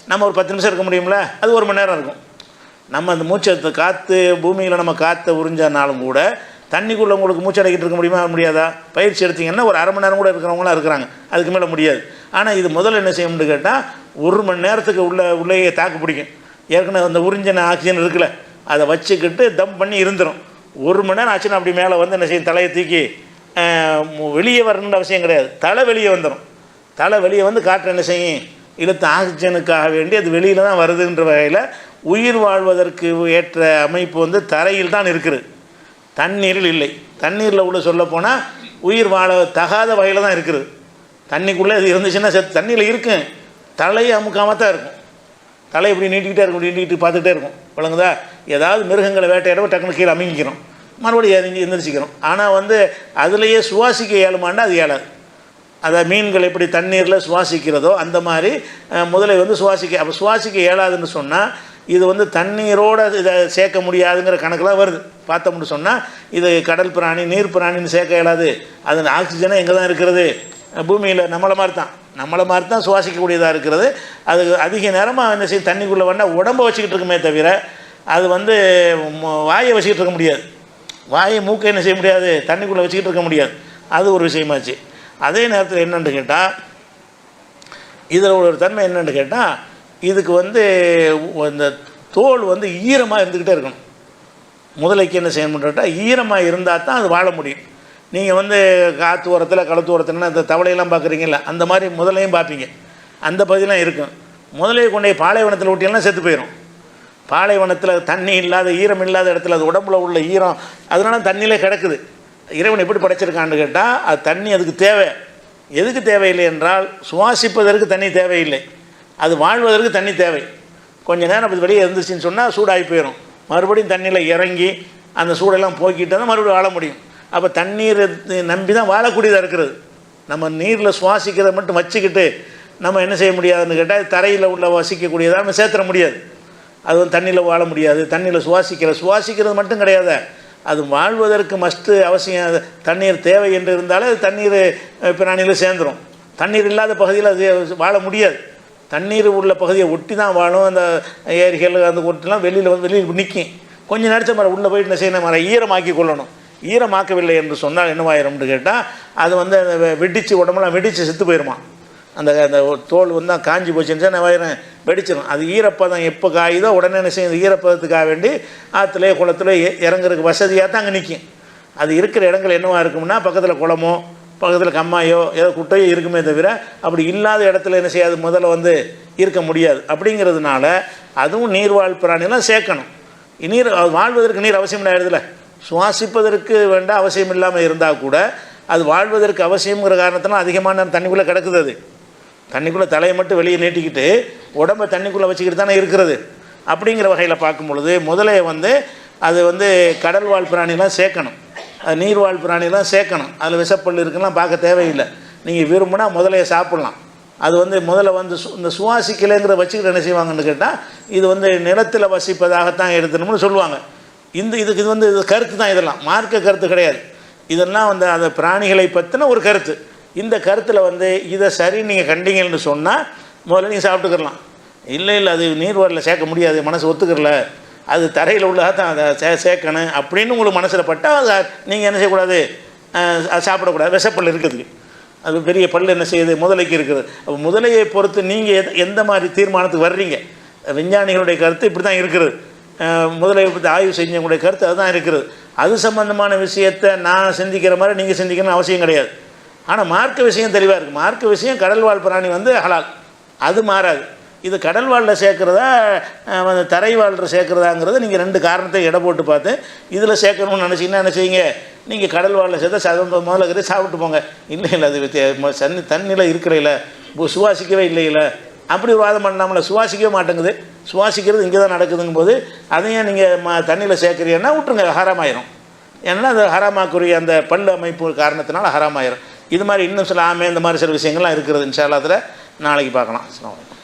நம்ம ஒரு 10 நிமிஷம் இருக்க முடியும்ல, அது 1 மணி நேரம் இருக்கும். நம்ம அந்த மூச்சை காற்று பூமியில் நம்ம காற்றை உறிஞ்சானாலும் கூட தண்ணிக்குள்ளே உங்களுக்கு மூச்சடைக்கிட்டு இருக்க முடியுமா, முடியாதா? பயிற்சி எடுத்திங்கன்னா ஒரு 1/2 மணி நேரம் கூட இருக்கிறவங்களாம் இருக்கிறாங்க, அதுக்கு மேலே முடியாது. ஆனால் இது முதல்ல என்ன செய்யணும்னு கேட்டால், 1 மணி நேரத்துக்கு உள்ளேயே தாக்கு பிடிக்கும். ஏற்கனவே அந்த உறிஞ்சின ஆக்சிஜன் இருக்குல்ல, அதை வச்சுக்கிட்டு தம் பண்ணி இருந்துடும். 1 மணி நேரம் ஆச்சுன்னா அப்படி மேலே வந்து என்ன செய்யும், தலையை தூக்கி வெளியே வரணுன்ற அவசியம் கிடையாது, தலை வெளியே வந்துடும். தலை வெளியே வந்து காற்று என்ன செய்யும், இழுத்த ஆக்சிஜனுக்காக வேண்டி அது வெளியில் தான் வருதுன்ற வகையில் உயிர் வாழ்வதற்கு ஏற்ற அமைப்பு வந்து தரையில் தான் இருக்குது, தண்ணீரில் இல்லை. தண்ணீரில் உள்ள சொல்லப்போனால் உயிர் வாழ தகாத வகையில் தான் இருக்குது. தண்ணிக்குள்ளே இது இருந்துச்சுன்னா தண்ணியில் இருக்கும், தலையை அமுக்காமல் தான் இருக்கும். தலை இப்படி நீட்டிக்கிட்டே இருக்கும், நீட்டிக்கிட்டு பார்த்துக்கிட்டே இருக்கும். விளங்குதா? ஏதாவது மிருகங்களை வேட்டையிடவும் டக்குனு கீழே அமுங்கிக்கிறோம், மறுபடியும் எந்திரிச்சிக்கிறோம். ஆனால் வந்து அதுலேயே சுவாசிக்க இயலுமாண்டா அது இயலாது. அதாவது மீன்கள் எப்படி தண்ணீரில் சுவாசிக்கிறதோ அந்த மாதிரி முதலை வந்து அப்போ சுவாசிக்க இயலாதுன்னு சொன்னால் இது வந்து தண்ணீரோடு இதை சேர்க்க முடியாதுங்கிற கணக்கெலாம் வருது. பார்த்தோம்னு சொன்னால் இது கடல் பிராணி நீர் பிராணின்னு சேர்க்க இயலாது, அது ஆக்சிஜனை எங்கே தான் இருக்கிறது, பூமியில் நம்மளை மாதிரி தான் சுவாசிக்கக்கூடியதாக இருக்கிறது. அது அதிக நேரமாக என்ன செய்யும், தண்ணிக்குள்ளே வந்தால் உடம்பை வச்சுக்கிட்டு இருக்குமே தவிர அது வந்து வாயை வச்சுக்கிட்டு இருக்க முடியாது. வாயை மூக்கை என்ன செய்ய முடியாது, தண்ணிக்குள்ளே வச்சுக்கிட்டு இருக்க முடியாது. அது ஒரு விஷயமாச்சு. அதே நேரத்தில் என்னென்னு கேட்டால், இதில் ஒரு தன்மை என்னென்னு கேட்டால், இதுக்கு வந்து இந்த தோல் வந்து ஈரமாக இருந்துக்கிட்டே இருக்கணும். முதலைக்கு என்ன செய்யணும்னு கேட்டால், ஈரமாக இருந்தால் தான் அது வாழ முடியும். நீங்கள் வந்து காற்று ஓரத்தில் களத்து ஓரத்துலன்னா இந்த தவளையெல்லாம் பார்க்குறீங்களா, அந்த மாதிரி முதலையும் பார்ப்பீங்க. அந்த பகுதியெலாம் இருக்கும். முதலையை கொண்டே பாலைவனத்தில் ஊட்டியெல்லாம் செத்து போயிடும். பாலைவனத்தில் தண்ணி இல்லாத ஈரம் இல்லாத இடத்துல அது உடம்புல உள்ள ஈரம் அதனால தண்ணியிலே கிடக்குது. இறைவன் எப்படி படைச்சிருக்கான்னு கேட்டால், அது தண்ணி அதுக்கு தேவை. எதுக்கு தேவையில்லை என்றால், சுவாசிப்பதற்கு தண்ணி தேவையில்லை, அது வாழ்வதற்கு தண்ணி தேவை. கொஞ்சம் நேரம் அது வெளியே இருந்துச்சுன்னு சொன்னால் சூடாகி போயிடும். மறுபடியும் தண்ணியில் இறங்கி அந்த சூடெல்லாம் போய்கிட்டு தான் மறுபடியும் வாழ முடியும். அப்போ தண்ணீர் நம்பி தான் வாழக்கூடியதாக இருக்கிறது. நம்ம நீரில் சுவாசிக்கிறத மட்டும் வச்சுக்கிட்டு நம்ம என்ன செய்ய முடியாதுன்னு கேட்டால், தரையில் உள்ள வசிக்கக்கூடியதாக நம்ம சேர்த்துற முடியாது. அது வந்து தண்ணியில் வாழ முடியாது. தண்ணியில் சுவாசிக்கிறது மட்டும் கிடையாது, அது வாழ்வதற்கு மஸ்ட்டு அவசியம். தண்ணீர் தேவை என்று இருந்தாலும் அது தண்ணீர் பிராணியில் சேர்ந்துடும். தண்ணீர் இல்லாத பகுதியில் அது வாழ முடியாது. தண்ணீர் உள்ள பகுதியை ஒட்டி தான் வாழும். அந்த ஏரிகள் அந்த ஒட்டிலாம் வெளியில் நிற்கும். கொஞ்சம் நேரத்தை மரம் உள்ளே போயிட்டு என்ன செய்யணும், மரம் ஈரமாக்கி கொள்ளணும். ஈரமாக்கவில்லை என்று சொன்னால் என்னவாயிரும்னு கேட்டால், அது வந்து அந்த வெடித்து உடம்புலாம் வெடித்து செத்து போயிடுமா. அந்த அந்த தோல் வந்து தான் காஞ்சி போச்சுன்னு என்னவாயிரும், வெடிச்சிடும். அது ஈரப்பதம் எப்போ காயுதோ உடனே என்ன செய்யும், ஈரப்பதத்துக்காக வேண்டி ஆற்றுலையோ குளத்துலையோ இறங்குறதுக்கு வசதியாக தான் அங்கே நிற்கும். அது இருக்கிற இடங்கள் என்னவாக இருக்கும்னா, பக்கத்தில் குளமோ பக்கத்தில் கம்மாயோ ஏதோ குட்டையோ இருக்குமே தவிர, அப்படி இல்லாத இடத்துல என்ன செய்யாது, முதல்ல வந்து இருக்க முடியாது. அப்படிங்கிறதுனால அதுவும் நீர்வாழ் பிராணிலாம் சேர்க்கணும். நீர் வாழ்வதற்கு நீர் அவசியம் ஆகிடுதுல. சுவாசிப்பதற்கு வேண்டாம் அவசியம் இல்லாமல் இருந்தால் கூட அது வாழ்வதற்கு அவசியங்கிற காரணத்தினால் அதிகமான தண்ணிக்குள்ளே கிடக்குது. அது தண்ணிக்குள்ளே தலையை மட்டும் வெளியே நீட்டிக்கிட்டு உடம்பை தண்ணிக்குள்ளே வச்சுக்கிட்டு தானே இருக்கிறது. அப்படிங்கிற வகையில் பார்க்கும் பொழுது முதலையை வந்து அது வந்து கடல் வாழ் பிராணிலாம் சேர்க்கணும், அது நீர்வாழ் பிராணிலாம் சேர்க்கணும். அதில் விஷப்பல் இருக்குலாம் பார்க்க தேவையில்லை. நீங்கள் விரும்பினா முதலையை சாப்பிட்லாம். அது வந்து முதல்ல வந்து இந்த சுவாசிக்கலைங்கிறத வச்சுக்கிட்டு என்ன செய்வாங்கன்னு கேட்டால், இது வந்து நிலத்தில் வசிப்பதாகத்தான் எடுத்துணும்னு சொல்லுவாங்க. இதுக்கு இது வந்து இது கருத்து தான், இதெல்லாம் மார்க்க கருத்து கிடையாது. இதெல்லாம் வந்து அந்த பிராணிகளை பற்றின ஒரு கருத்து. இந்த கருத்தில் வந்து இதை சரி நீங்கள் கண்டீங்கன்னு சொன்னால் முதல்ல நீங்கள் சாப்பிட்டுக்கிறலாம். இல்லை அது நீர்வாழில் சேர்க்க முடியாது, மனசு ஒத்துக்கிறல, அது தரையில் உள்ளதாக தான் அதை சேர்க்கணும் அப்படின்னு உங்களுக்கு மனசில் பட்டால் அதை நீங்கள் என்ன செய்யக்கூடாது, அது சாப்பிடக்கூடாது. விஷப்பல் இருக்குதுக்கு, அது பெரிய பல் என்ன செய்யுது, முதலைக்கு இருக்குது. அப்போ முதலையை பொறுத்து நீங்கள் எந்த மாதிரி தீர்மானத்துக்கு வர்றீங்க, விஞ்ஞானிகளுடைய கருத்து இப்படி தான் இருக்கிறது. முதலையை பற்றி ஆய்வு செஞ்சவங்களுடைய கருத்து அதுதான் இருக்கிறது. அது சம்பந்தமான விஷயத்தை நான் சிந்திக்கிற மாதிரி நீங்கள் சிந்திக்கணும்னு அவசியம் கிடையாது. ஆனால் மார்க்க விஷயம் தெளிவாக இருக்குது. மார்க்க விஷயம் கடல் வாழ் பிராணி வந்து ஹலால், அது மாறாது. இது கடல் வாழ்வில் சேர்க்குறதா தரை வாழ்கிற சேர்க்குறதாங்கிறத நீங்கள் ரெண்டு காரணத்தை எடை போட்டு பார்த்து இதில் சேர்க்கணும்னு நினச்சிங்கன்னா என்ன செய்யுங்க, நீங்கள் கடல் வாழ்வில் சேர்த்தா முதல்ல சாப்பிட்டு போங்க. இல்லை அது தண்ணியில் இருக்கிறையில சுவாசிக்கவே இல்லையில அப்படி வாதம் பண்ணாமல, சுவாசிக்கவே மாட்டேங்குது, சுவாசிக்கிறது இங்கே தான் நடக்குதுங்கும் போது அதையும் நீங்கள் தண்ணியில் சேர்க்குறீங்கன்னா விட்டுருங்க, ஹராமாயிரும். ஏன்னா அது ஹராமாக்குரிய அந்த பல்லு அமைப்பு காரணத்தினால ஹராமாயிரும். இது மாதிரி இன்னும் சில இந்த மாதிரி சில விஷயங்கள்லாம் இருக்கிறது. இன்ஷா அல்லாஹ் அதில் நாளைக்கு பார்க்கலாம். அஸ்ஸலாமு அலைக்கும்.